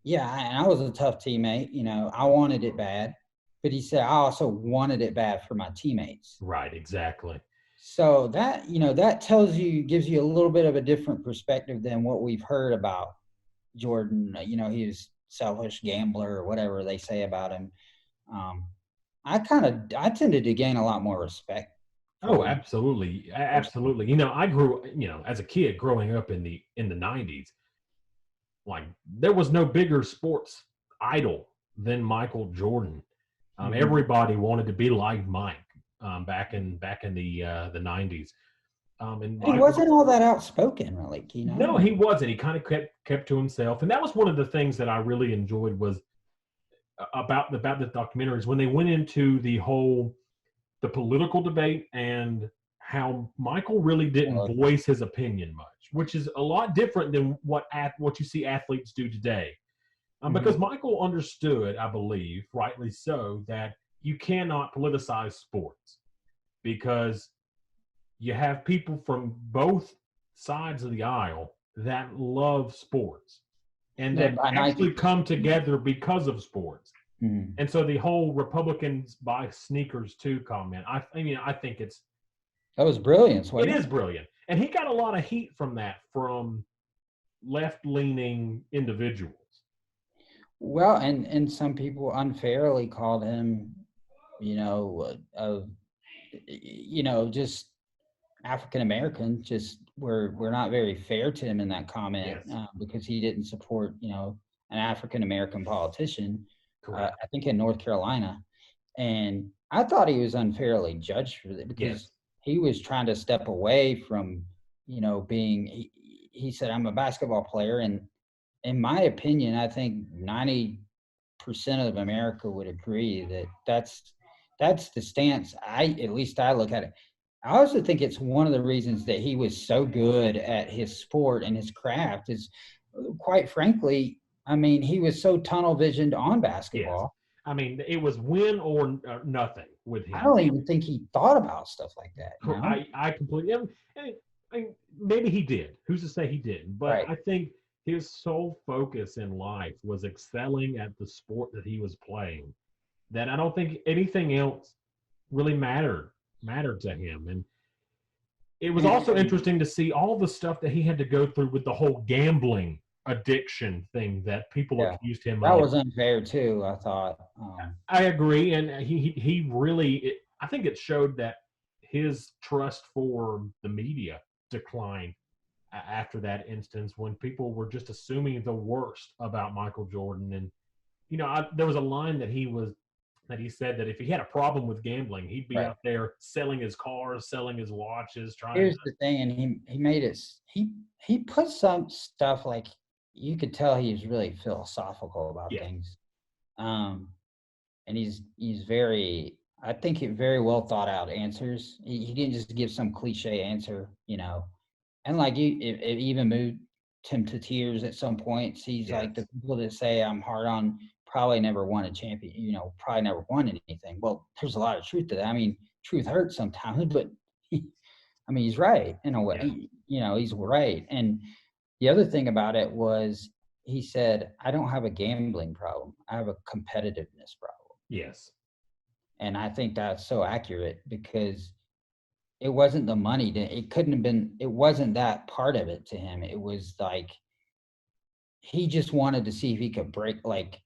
"Yeah, I was a tough teammate. I wanted it bad," but he said, "I also wanted it bad for my teammates." right, exactly. So that that gives you a little bit of a different perspective than what we've heard about Jordan. He was selfish gambler or whatever they say about him. Um, I tended to gain a lot more respect Oh, for him absolutely, personally. absolutely. I grew, as a kid growing up in the '90s. Like there was no bigger sports idol than Michael Jordan. Mhm. Everybody wanted to be like Mike back in the '90s. And But he I wasn't all that outspoken, really. No, he wasn't. He kind of kept to himself, and that was one of the things that I really enjoyed was about the documentaries when they went into the political debate and how Michael really didn't voice his opinion much, which is a lot different than what you see athletes do today. Because Mhm. Michael understood, I believe, rightly so, that you cannot politicize sports because you have people from both sides of the aisle that love sports and Yeah, that by actually 90%. come together because of sports. Mhm. And so the whole Republicans buy sneakers too comment, I mean, I think That was brilliance, it wasn't is it? brilliant. And he got a lot of heat from that from left leaning individuals. Well, and some people unfairly called him, just African American. Just we're not very fair to him in that comment, Yes, because he didn't support, an African American politician. correct. I think in North Carolina, and I thought he was unfairly judged for that because Yes, he was trying to step away from, being. He said, "I'm a basketball player," and in my opinion, I think 90% of America would agree that that's the stance. At least I look at it. I also think it's one of the reasons that he was so good at his sport and his craft is, quite frankly, I mean, he was so tunnel visioned on yes. basketball. I mean, it was win or nothing with I him. don't even think he thought about stuff like that. I completely, maybe he did. Who's to say he didn't? But Right. I think his sole focus in life was excelling at the sport that he was playing. That I don't think anything else really mattered to him. And it was also And interesting to see all the stuff that he had to go through with the whole gambling addiction thing that people yeah, accused him that of. was unfair too, I thought. I agree, and he really. I think it showed that his trust for the media declined after that instance when people were just assuming the worst about Michael Jordan. And there was a line that he said that if he had a problem with gambling, he'd be Right. out there selling his cars, selling his watches, trying to. Here's the thing, and he made it. He put some stuff like you could tell he was really philosophical about Yes, things. Um, and he's very, I think, he very well thought out answers. He didn't just give some cliche answer. And like it even moved him to tears at some points. He's like the yes, people that say I'm hard on probably never won a champion. Probably never won anything. Well, there's a lot of truth to that. I mean, truth hurts sometimes, but I mean, he's right in a yeah, way. He's right. And the other thing about it was he said, "I don't have a gambling problem. I have a competitiveness problem." yes, And I think that's so accurate because it wasn't the money. It couldn't have been. It wasn't that part of it to him. It was like he just wanted to see if he could break. Like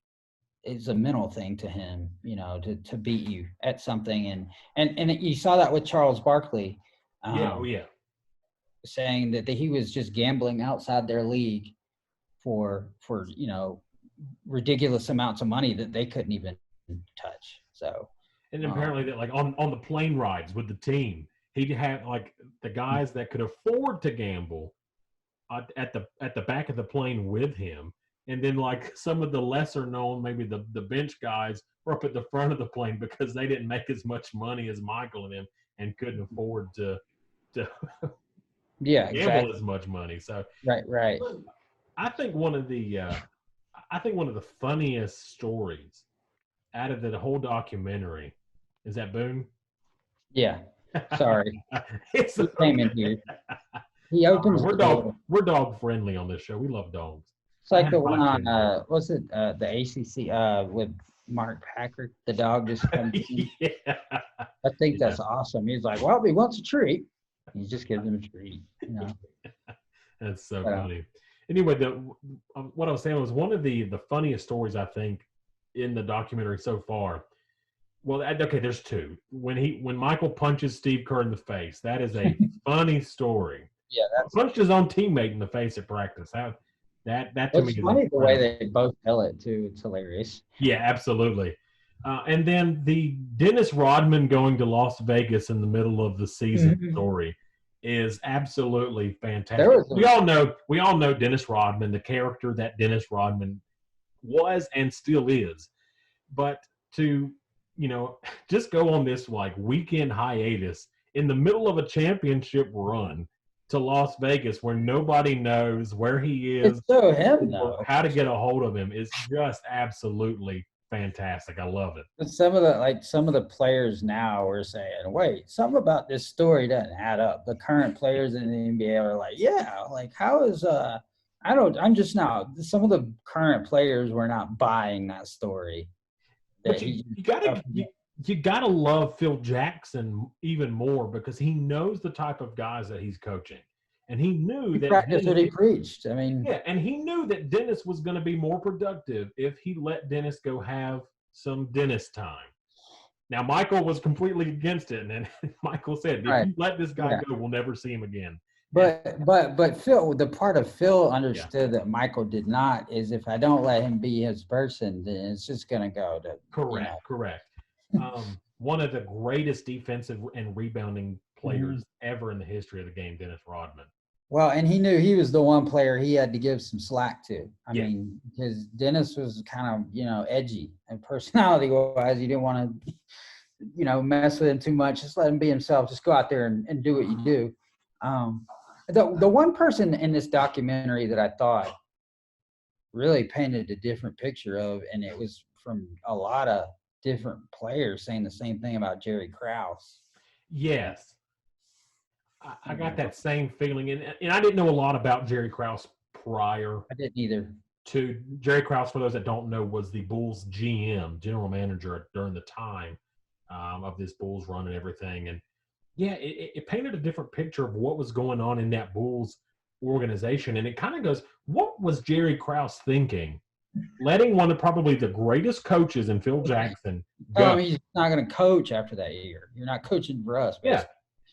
it's a mental thing to him, to beat you at something. And you saw that with Charles Barkley. yeah, oh Um, yeah, Saying that he was just gambling outside their league for ridiculous amounts of money that they couldn't even touch. So and apparently um, that like on the plane rides with the team, he'd have like the guys that could afford to gamble at the back of the plane with him, and then like some of the lesser known, maybe the bench guys were up at the front of the plane because they didn't make as much money as Michael and him and couldn't afford to Yeah, gamble exactly. as much money. So Right. I think one of the funniest stories out of the whole documentary is that Boone. Yeah. Sorry. It's He came in okay. here. He opens We're the door. dog friendly on this show. We love dogs. It's I like had the one my on share. what's it the ACC with Mark Packard. The dog just comes in. Yeah. I think Yeah. that's awesome. He's like, well, he wants a treat. He just gives him a treat. That's so But, funny. Anyway, what I was saying was one of the funniest stories I think in the documentary so far. Well, okay, there's two. When Michael punches Steve Kerr in the face, that is a funny story. yeah, that's Punched his own teammate in the face at practice. That to me it's is funny the way incredible. they both tell it too. It's hilarious. Yeah, absolutely. And then the Dennis Rodman going to Las Vegas in the middle of the season story is absolutely There fantastic. was We all know Dennis Rodman, the character that Dennis Rodman was and still is. But to, just go on this like weekend hiatus in the middle of a championship run to Las Vegas where nobody knows where he is it's so him or though. how to get a hold of him is just absolutely fantastic. I love it. But some of the players now are saying, wait, something about this story doesn't add up. The current players in the NBA are like, yeah, like how is I'm just now some of the current players were not buying that story. But That he you gotta love Phil Jackson even more because he knows the type of guys that he's coaching, and he knew that practiced what Dennis, he preached. I mean, yeah, and he knew that Dennis was going to be more productive if he let Dennis go have some Dennis time. Now Michael was completely against it, and then Michael said, "If right. you let this guy Yeah. go, we'll never see him again." And But Phil, the part of Phil yeah, understood that Michael did not is if I don't let him be his person, then it's just gonna go to correct. One of the greatest defensive and rebounding players ever in the history of the game, Dennis Rodman. Well, and he knew he was the one player he had to give some slack to. I Yeah. mean, because Dennis was kind of, edgy and personality wise, you didn't want to, mess with him too much. Just let him be himself. Just go out there and do what you do. The one person in this documentary that I thought really painted a different picture of, and it was from a lot of different players saying the same thing about Jerry Krause. Yes. I got that same feeling. And I didn't know a lot about Jerry Krause prior. I didn't either. To Jerry Krause, for those that don't know, was the Bulls GM, general manager during the time of this Bulls run and everything. And yeah, it painted a different picture of what was going on in that Bulls organization. And it kind of goes, what was Jerry Krause thinking? Letting one of probably the greatest coaches in Phil Jackson go. Oh, he's not going to coach after that year. You're not coaching for us. Basically. Yeah.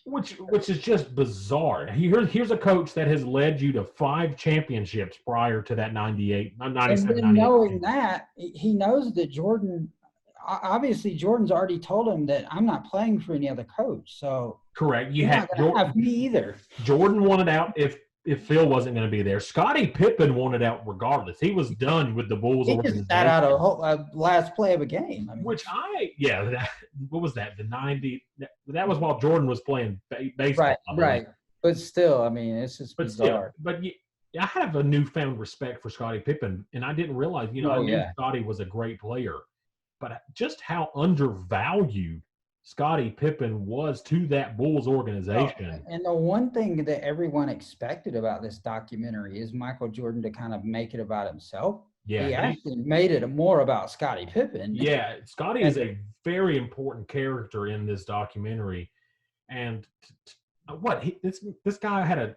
Which is just bizarre. Here's a coach that has led you to 5 championships prior to that 97, and 98. knowing that, he knows that Jordan's already told him that I'm not playing for any other coach. So correct. You you're had not going to have me either. Jordan wanted out if Phil wasn't going to be there. Scottie Pippen wanted out regardless. He was done with the Bulls He organization. just sat out a last play of a game. I mean, what was that? The 90. That was while Jordan was playing baseball. Right. But still, I mean, it's just bizarre. I have a newfound respect for Scottie Pippen, and I didn't realize, I knew Scottie was a great player, but just how undervalued Scottie Pippen was to that Bulls organization. And the one thing that everyone expected about this documentary is Michael Jordan to kind of make it about himself. Yeah, he actually made it more about Scottie Pippen. Yeah, Scottie is a very important character in this documentary. And this guy had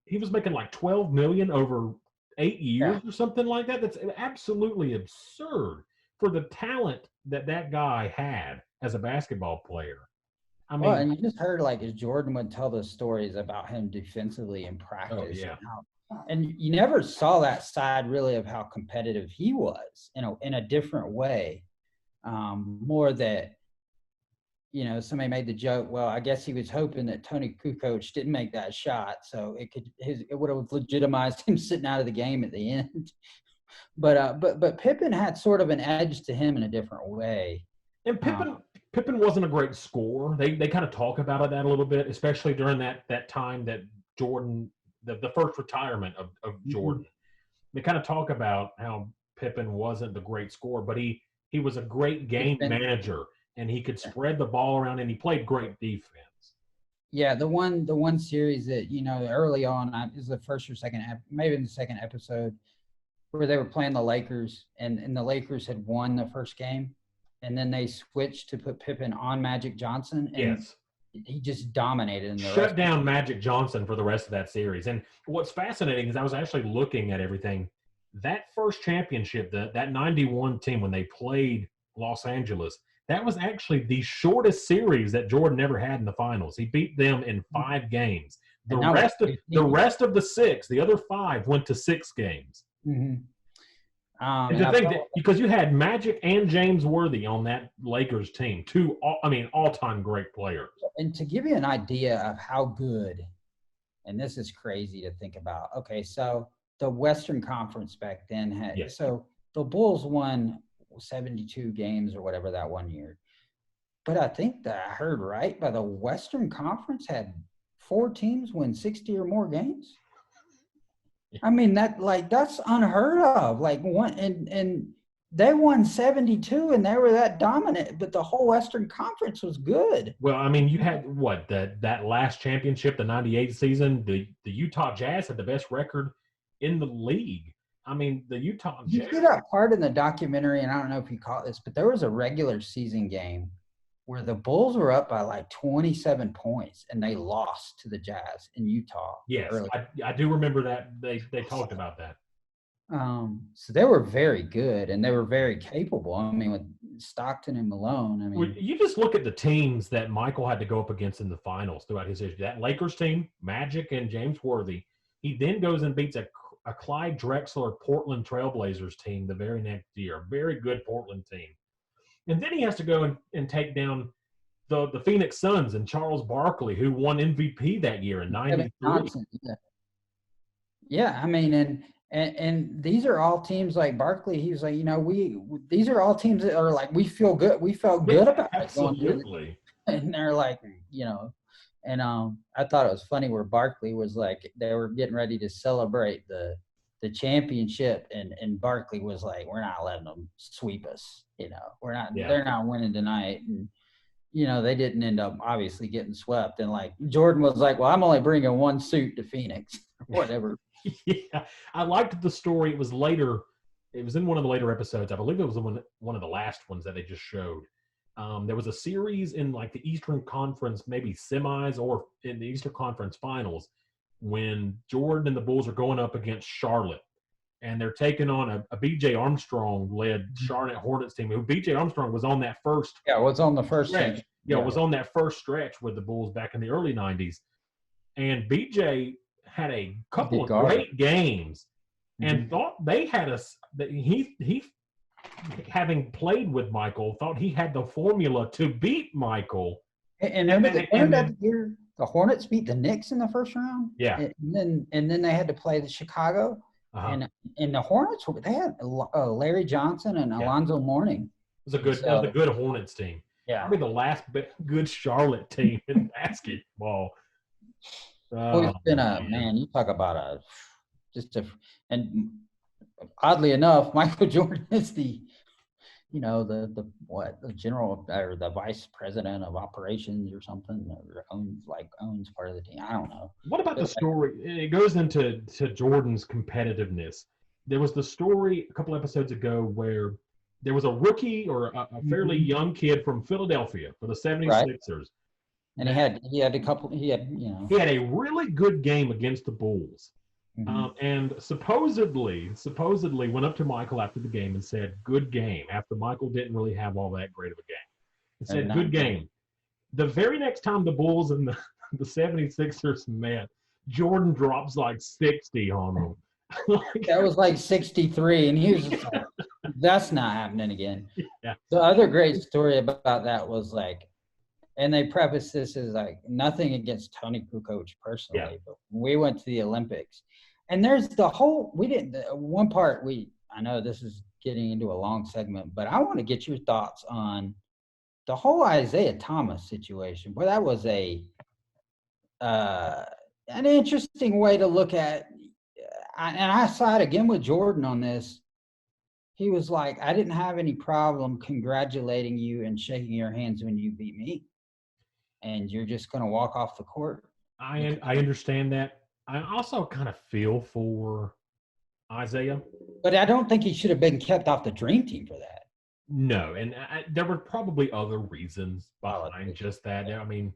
he was making like $12 million over 8 years or something like that. That's absolutely absurd for the talent that guy had as a basketball player. I mean, and you just heard as Jordan would tell those stories about him defensively in practice. Oh, yeah. And you never saw that side really of how competitive he was in a different way. More that, somebody made the joke, well, I guess he was hoping that Tony Kukoc didn't make that shot, so it would have legitimized him sitting out of the game at the end. But Pippen had sort of an edge to him in a different way. And Pippen wasn't a great scorer. They kind of talk about that a little bit, especially during that time that Jordan, the first retirement of Jordan. They kind of talk about how Pippen wasn't the great scorer, but he was a great game manager, and he could spread the ball around, and he played great defense. Yeah, the one series that early on, it was the first or second, maybe in the second episode, where they were playing the Lakers, and the Lakers had won the first game, and then they switched to put Pippen on Magic Johnson, and yes, he just dominated in the shut down Magic Johnson for the rest of that series. And what's fascinating is I was actually looking at everything. That first championship, that 91 team, when they played Los Angeles, that was actually the shortest series that Jordan ever had in the finals. He beat them in 5 games. The rest of the 6, the other 5 went to 6 games. Mm-hmm. And to think that, because you had Magic and James Worthy on that Lakers team, all-time great players. And to give you an idea of how good, and this is crazy to think about. Okay, so the Western Conference back then had, yes. So the Bulls won 72 games or whatever that one year. But I think that I heard right, by the Western Conference had 4 teams win 60 or more games. I mean, that's unheard of. And they won 72 and they were that dominant, but the whole Western Conference was good. Well, I mean, you had that last championship, the 98 season, the Utah Jazz had the best record in the league. I mean, the Utah Jazz. You see that part in the documentary, and I don't know if you caught this, but there was a regular season game where the Bulls were up by 27 points and they lost to the Jazz in Utah. Yes, I do remember that. They talked about that. So they were very good and they were very capable. I mean, with Stockton and Malone. I mean, you just look at the teams that Michael had to go up against in the finals throughout his history. That Lakers team, Magic and James Worthy. He then goes and beats a Clyde Drexler Portland Trailblazers team the very next year. A very good Portland team. And then he has to go and take down the Phoenix Suns and Charles Barkley, who won MVP that year in '93. Yeah, I mean, and these are all teams like Barkley. He was like, these are all teams that are like, we feel good. We felt good about it. Absolutely. And they're like, and I thought it was funny where Barkley was like, they were getting ready to celebrate the championship, and Barkley was like, we're not letting them sweep us. They're not winning tonight. And, they didn't end up obviously getting swept. And Jordan was like, well, I'm only bringing 1 suit to Phoenix, whatever. Yeah. I liked the story. It was later. It was in one of the later episodes. I believe it was one of the last ones that they just showed. There was a series in the Eastern Conference, maybe semis or in the Eastern Conference finals, when Jordan and the Bulls are going up against Charlotte. And they're taking on a B.J. Armstrong-led Charlotte Hornets team. Who B.J. Armstrong was on that first. Yeah, was on the first stretch. Was on that first stretch with the Bulls back in the early '90s. And B.J. had a couple of great games, and thought they had he having played with Michael, thought he had the formula to beat Michael. And that year the Hornets beat the Knicks in the first round. Yeah, and then they had to play the Chicago. And the Hornets, they had Larry Johnson and Alonzo Mourning. It was a good Hornets team. Yeah, probably the last good Charlotte team in basketball. It's been man. You talk about and oddly enough, Michael Jordan is the general or the vice president of operations or something, or owns part of the team. I don't know. What about the story? It goes into Jordan's competitiveness. There was the story a couple episodes ago where there was a rookie or a fairly young kid from Philadelphia for the 76ers. Right. And he had a really good game against the Bulls. And supposedly went up to Michael after the game and said, good game, after Michael didn't really have all that great of a game. He said, good game. The very next time the Bulls and the 76ers met, Jordan drops 60 on them. That was 63, and he was just like, that's not happening again. Yeah. The other great story about that was And they preface this as like nothing against Tony Kukoc personally, but we went to the Olympics, and there's the whole. We didn't. The one part I know this is getting into a long segment, but I want to get your thoughts on the whole Isaiah Thomas situation. Well, that was an interesting way to look at. And I side again with Jordan on this. He was like, I didn't have any problem congratulating you and shaking your hands when you beat me. And you're just going to walk off the court. I understand that. I also kind of feel for Isaiah. But I don't think he should have been kept off the dream team for that. No, and there were probably other reasons behind just that. I mean,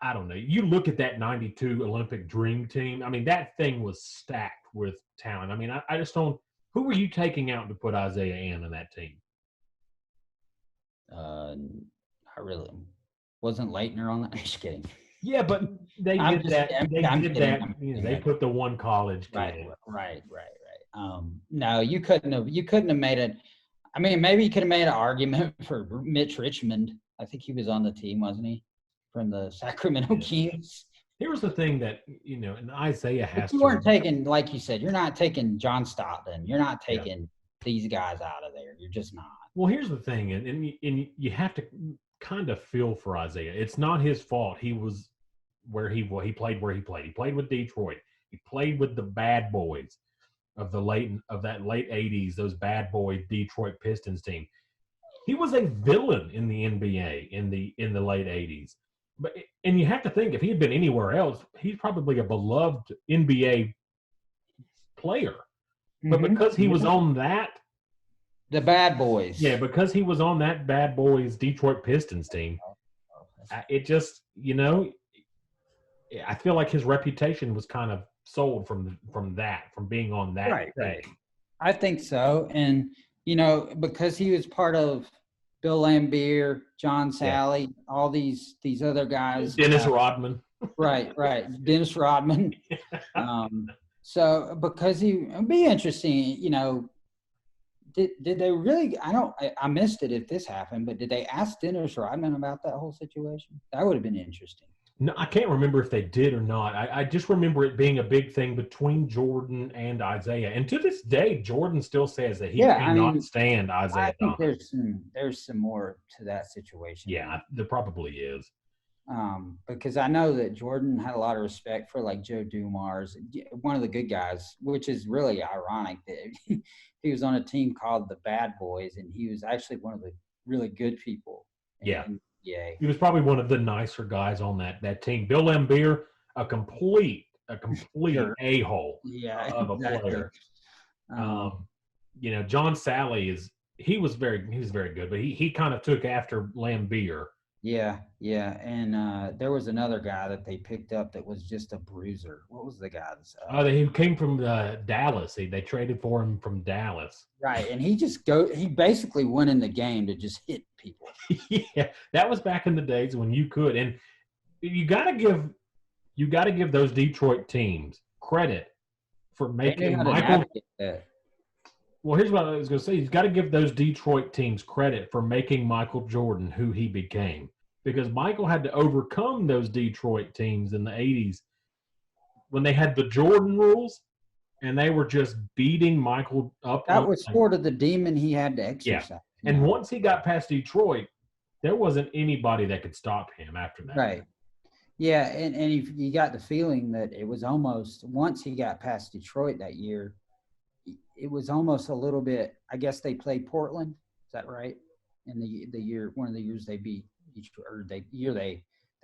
I don't know. You look at that 92 Olympic dream team. I mean, that thing was stacked with talent. I mean, I just don't – who were you taking out to put Isaiah in that team? Not really. Wasn't Leitner on that? I'm just kidding. Yeah, but they did that. They put the one college kid. Right. No, you couldn't have made it. I mean, maybe you could have made an argument for Mitch Richmond. I think he was on the team, wasn't he, from the Sacramento Kings? Here's the thing that, and Isaiah has to – you weren't taking, like you said, you're not taking John Stockton. You're not taking these guys out of there. You're just not. Well, here's the thing, and you have to kind of feel for Isaiah. It's not his fault. He was where he played where he played. He played with Detroit. He played with the bad boys of that late 80s, those bad boy Detroit Pistons team. He was a villain in the NBA in the late 80s. And you have to think, if he had been anywhere else, he's probably a beloved NBA player. But because he was on that – the bad boys. Yeah, because he was on that bad boys Detroit Pistons team, it just, I feel like his reputation was kind of sold from being on that. Right. I think so. And, because he was part of Bill Laimbeer, John Sally, all these other guys. Dennis Rodman. Right. Dennis Rodman. So because it'd be interesting, did they really, I missed it if this happened, but did they ask Dennis Rodman about that whole situation? That would have been interesting. No, I can't remember if they did or not. I just remember it being a big thing between Jordan and Isaiah. And to this day, Jordan still says that he cannot stand Isaiah Thomas. I think there's some more to that situation. Yeah, there probably is. Because I know that Jordan had a lot of respect for like Joe Dumars, one of the good guys, which is really ironic that he was on a team called the Bad Boys, and he was actually one of the really good people. Yeah. He was probably one of the nicer guys on that team. Bill Laimbeer, a complete a-hole of a player. John Sally he was very good, but he kind of took after Laimbeer. Yeah. And there was another guy that they picked up that was just a bruiser. What was the guy's? He came from Dallas. They traded for him from Dallas. Right, and he basically went in the game to just hit people. Yeah, that was back in the days when you could. And you got to give those Detroit teams credit for making Michael. Well, here's what I was going to say. You've got to give those Detroit teams credit for making Michael Jordan who he became. Because Michael had to overcome those Detroit teams in the 80s when they had the Jordan rules, and they were just beating Michael up. That was sort of the demon he had to exercise. Yeah. And once he got past Detroit, there wasn't anybody that could stop him after that. Right. Yeah, and you got the feeling that it was almost, once he got past Detroit that year, it was almost a little bit, I guess they played Portland. Is that right? In the year, one of the years they beat Detroit, or they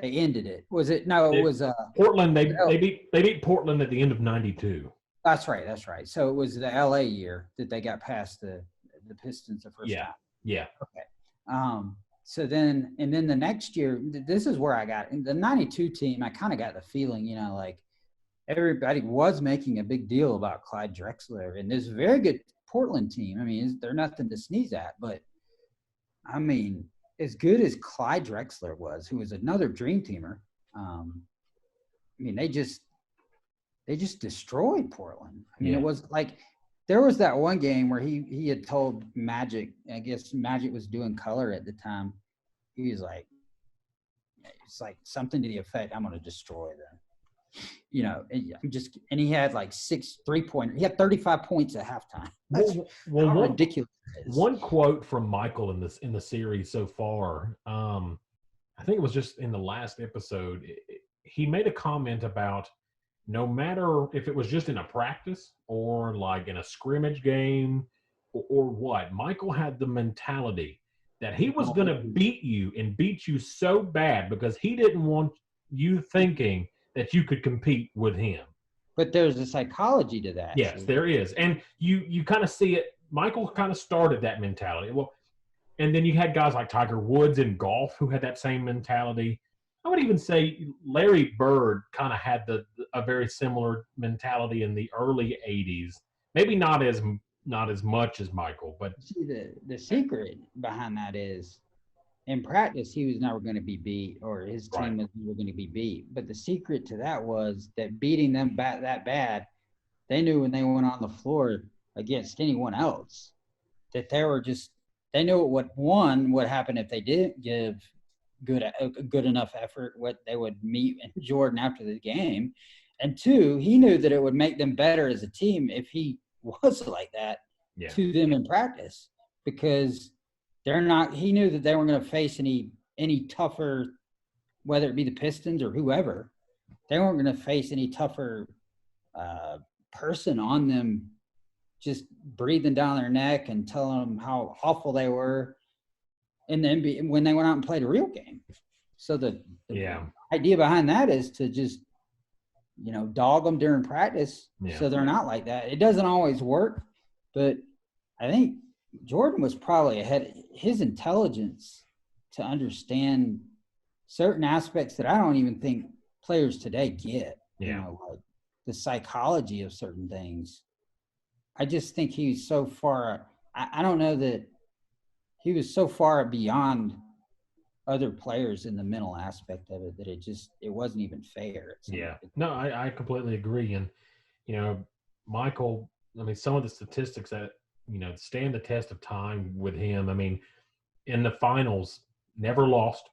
ended it. Was it? No, it was Portland. They beat Portland at the end of '92. That's right. So it was the LA year that they got past the Pistons the first time. Yeah. Okay. So then the next year, this is where I got in the '92 team. I kind of got the feeling, like everybody was making a big deal about Clyde Drexler and this very good Portland team. I mean, they're nothing to sneeze at, but I mean, as good as Clyde Drexler was, who was another dream teamer, I mean, they just destroyed Portland. I mean, It was like there was that one game where he had told Magic, I guess Magic was doing color at the time. He was like, it's like something to the effect, I'm going to destroy them. You know, and he had like 6 3-pointers. He had 35 points at halftime. That's how ridiculous it is. One quote from Michael in the series so far, I think it was just in the last episode, he made a comment about no matter if it was just in a practice or like in a scrimmage game or what, Michael had the mentality that he was going to beat you and beat you so bad because he didn't want you thinking that you could compete with him. But there's a psychology to that. Yes, there is. And you kind of see it. Michael kind of started that mentality. Well, and then you had guys like Tiger Woods in golf who had that same mentality. I would even say Larry Bird kind of had a very similar mentality in the early 80s. Maybe not as much as Michael, but see the secret behind that is in practice he was never going to be beat, or his team was never going to be beat. But the secret to that was that beating them that bad, they knew when they went on the floor against anyone else that they knew what happened if they didn't give good enough effort, what they would meet Jordan after the game. And 2, he knew that it would make them better as a team if he was like that to them in practice, because he knew that they weren't going to face any tougher, whether it be the Pistons or whoever, they weren't going to face any tougher person on them, just breathing down their neck and telling them how awful they were in the NBA when they went out and played a real game. So the idea behind that is to just, dog them during practice so they're not like that. It doesn't always work, but I think Jordan was probably ahead. His intelligence to understand certain aspects that I don't even think players today get, like the psychology of certain things. I just think he's so far. I don't know that he was so far beyond other players in the mental aspect of it that it wasn't even fair. Yeah, no, I completely agree. And, Michael, I mean, some of the statistics that, stand the test of time with him. I mean, in the finals, never lost,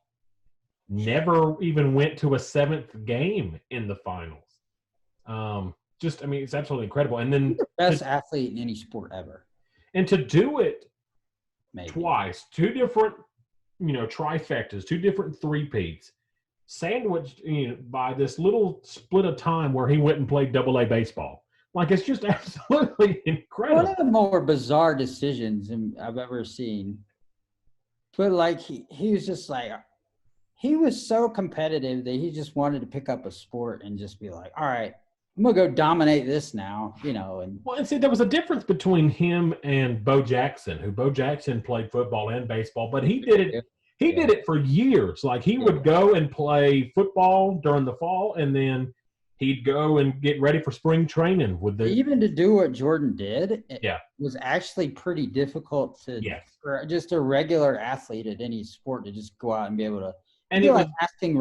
never even went to a 7th game in the finals. It's absolutely incredible. And then the best athlete in any sport ever. And to do it twice, 2 different, trifectas, 2 different three-peats, sandwiched by this little split of time where he went and played AA baseball. Like, it's just absolutely incredible. One of the more bizarre decisions I've ever seen. But, like, he was just like, he was so competitive that he just wanted to pick up a sport and just be like, all right, I'm going to go dominate this now, And well, and see, there was a difference between him and Bo Jackson, who Bo Jackson played football and baseball, but he did it. He did it for years. Like, he would go and play football during the fall, and then he'd go and get ready for spring training with even to do what Jordan did. It was actually pretty difficult for just a regular athlete at any sport to just go out and be able to. And it was like asking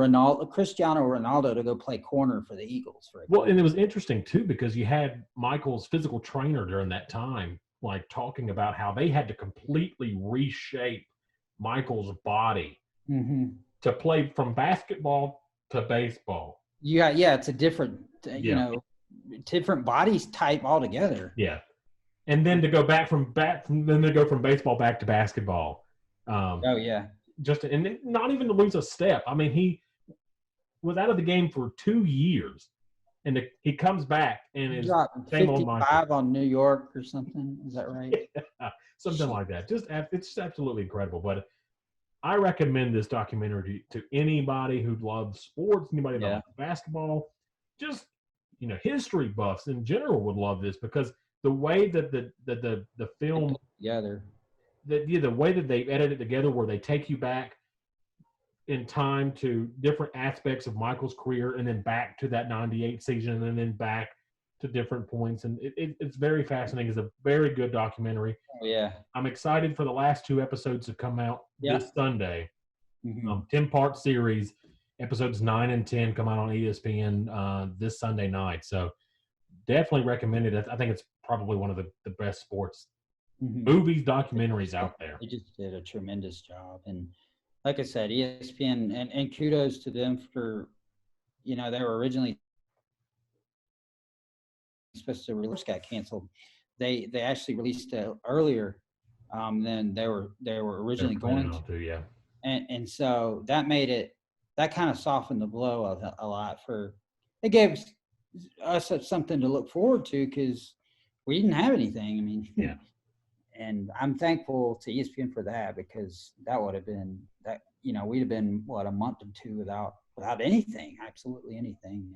Cristiano Ronaldo to go play corner for the Eagles. And it was interesting too, because you had Michael's physical trainer during that time, like, talking about how they had to completely reshape Michael's body to play from basketball to baseball. It's a different, different body type altogether. Yeah, and then to go from baseball back to basketball. And not even to lose a step. I mean, he was out of the game for 2 years, and he comes back and is same 55 on New York or something. Is that right? Something like that. It's just absolutely incredible. But I recommend this documentary to anybody who loves sports, anybody that loves basketball, just history buffs in general would love this, because the way that the film together. The way that they edit it together, where they take you back in time to different aspects of Michael's career, and then back to that 98 season, and then back to different points. And it's very fascinating. It's a very good documentary. Oh, yeah. I'm excited for the last 2 episodes to come out this Sunday. 10-part series. Episodes 9 and 10 come out on ESPN this Sunday night. So definitely recommend it. I think it's probably one of the best sports movies, documentaries out there. They just did a tremendous job. And like I said, ESPN, and kudos to them for, they were originally supposed to release, got canceled. They actually released it earlier than they were They're originally planning going on to. to, yeah. And so that kind of softened the blow of a lot it gave us something to look forward to, because we didn't have anything. I mean, Yeah. and I'm thankful to ESPN for that, because that would have been we'd have been a month or two without anything, absolutely anything.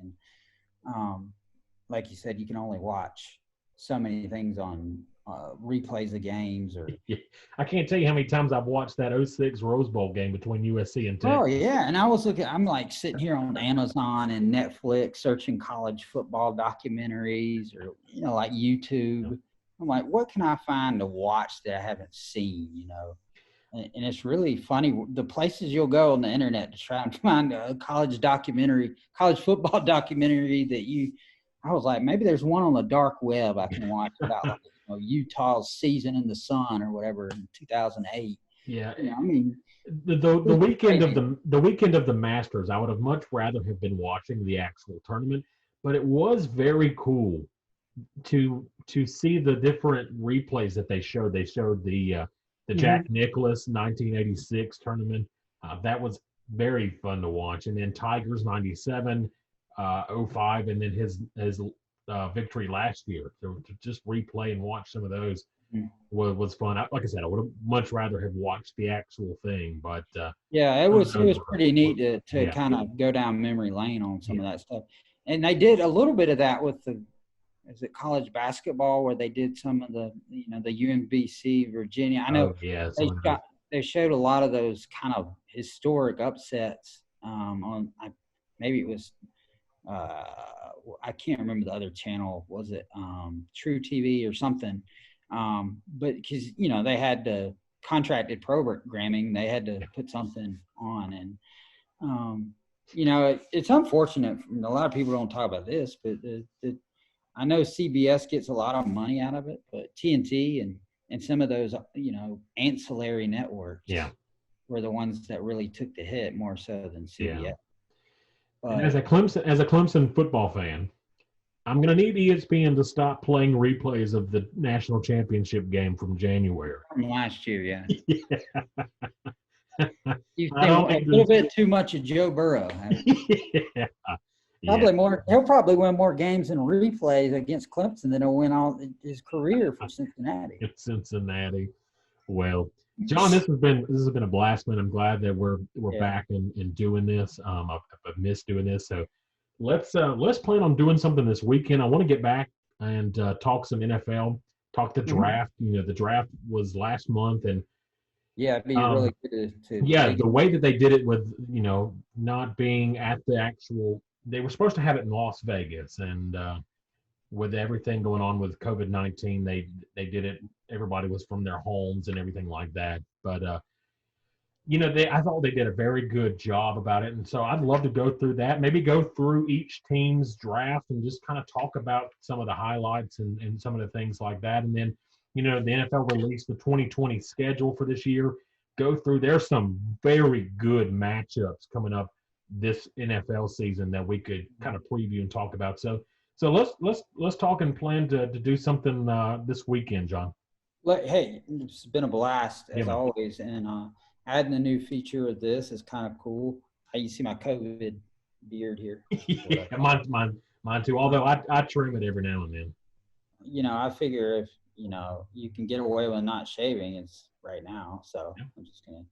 And like you said, you can only watch so many things on replays of games or. Yeah. I can't tell you how many times I've watched that '06 Rose Bowl game between USC and Oh Texas. yeah, and I'm like sitting here on Amazon and Netflix searching college football documentaries, or like YouTube. I'm like, what can I find to watch that I haven't seen? And it's really funny the places you'll go on the internet to try and find a college football documentary I was like, maybe there's one on the dark web I can watch about Utah's season in the sun or whatever in 2008. Yeah. I mean, the weekend of the Masters, I would have much rather have been watching the actual tournament, but it was very cool to see the different replays that they showed. They showed the Jack Nicklaus 1986 tournament. That was very fun to watch, and then Tigers 97, 05, and then his victory last year. To just replay and watch some of those was fun. Like I said, I would have much rather have watched the actual thing, but yeah, it was pretty neat to kind of go down memory lane on some of that stuff. And they did a little bit of that with is it college basketball, where they did some of the the UMBC Virginia. I know they showed a lot of those kind of historic upsets on maybe it was I can't remember the other channel. Was it True TV or something? But because they had the contracted programming, they had to put something on, and it's unfortunate. A lot of people don't talk about this, but I know CBS gets a lot of money out of it, but TNT and some of those ancillary networks were the ones that really took the hit more so than CBS. Yeah. And as a Clemson football fan, I'm going to need ESPN to stop playing replays of the national championship game from January. From last year, yeah. You think a little bit too much of Joe Burrow. Probably more. He'll probably win more games in replays against Clemson than he'll win all his career for Cincinnati. Cincinnati. Well, John, this has been a blast, man. I'm glad that we're back and doing this. I've missed doing this, so let's plan on doing something this weekend. I want to get back and talk some NFL, talk the draft. The draft was last month, and it'd be really good to the way that they did it with not being at the actual. They were supposed to have it in Las Vegas, and with everything going on with COVID-19, they did it. Everybody was from their homes and everything like that. But I thought they did a very good job about it, and so I'd love to go through that. Maybe go through each team's draft and just kind of talk about some of the highlights and some of the things like that. And then the NFL released the 2020 schedule for this year. Go through. There's some very good matchups coming up this NFL season that we could kind of preview and talk about. So let's talk and plan to do something this weekend, John. Hey, it's been a blast as always, and adding a new feature of this is kind of cool. How you see my COVID beard here? Yeah, mine too. Although I trim it every now and then. I figure if you can get away with not shaving, it's right now. So I'm just gonna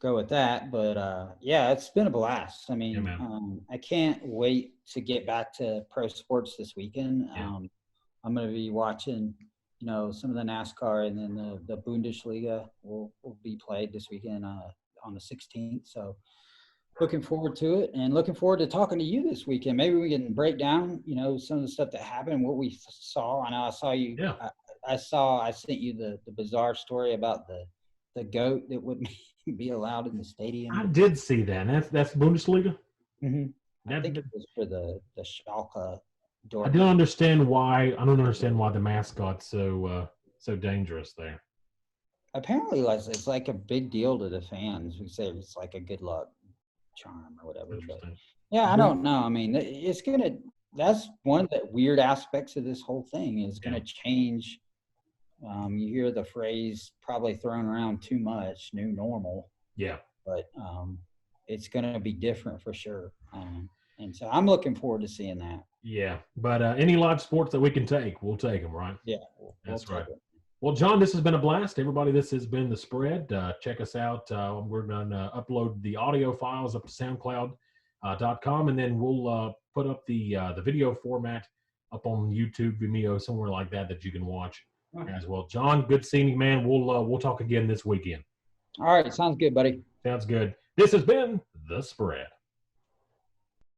go with that. But it's been a blast. I mean, I can't wait to get back to pro sports this weekend. I'm going to be watching, some of the NASCAR, and then the Bundesliga will be played this weekend on the 16th. So looking forward to it, and looking forward to talking to you this weekend. Maybe we can break down, some of the stuff that happened, what we saw. I know I saw you. Yeah. I sent you the bizarre story about the goat that wouldn't be allowed in the stadium. I did see that. That's Bundesliga. Mm-hmm. I think it was for the Schalke. I don't understand why the mascot's so dangerous there. apparently, it's like a big deal to the fans. We say it's like a good luck charm or whatever. But yeah, I don't know. I mean, it's gonna. That's one of the weird aspects of this whole thing is gonna change. You hear the phrase probably thrown around too much, new normal. Yeah. But it's gonna be different for sure. And so I'm looking forward to seeing that. Yeah, but any live sports that we can take, we'll take them, right? Yeah, that's right. Well, John, this has been a blast. Everybody, this has been The Spread. Check us out. We're going to upload the audio files up to SoundCloud.com, and then we'll put up the video format up on YouTube, Vimeo, somewhere like that you can watch as well. John, good seeing you, man. We'll talk again this weekend. All right, sounds good, buddy. Sounds good. This has been The Spread.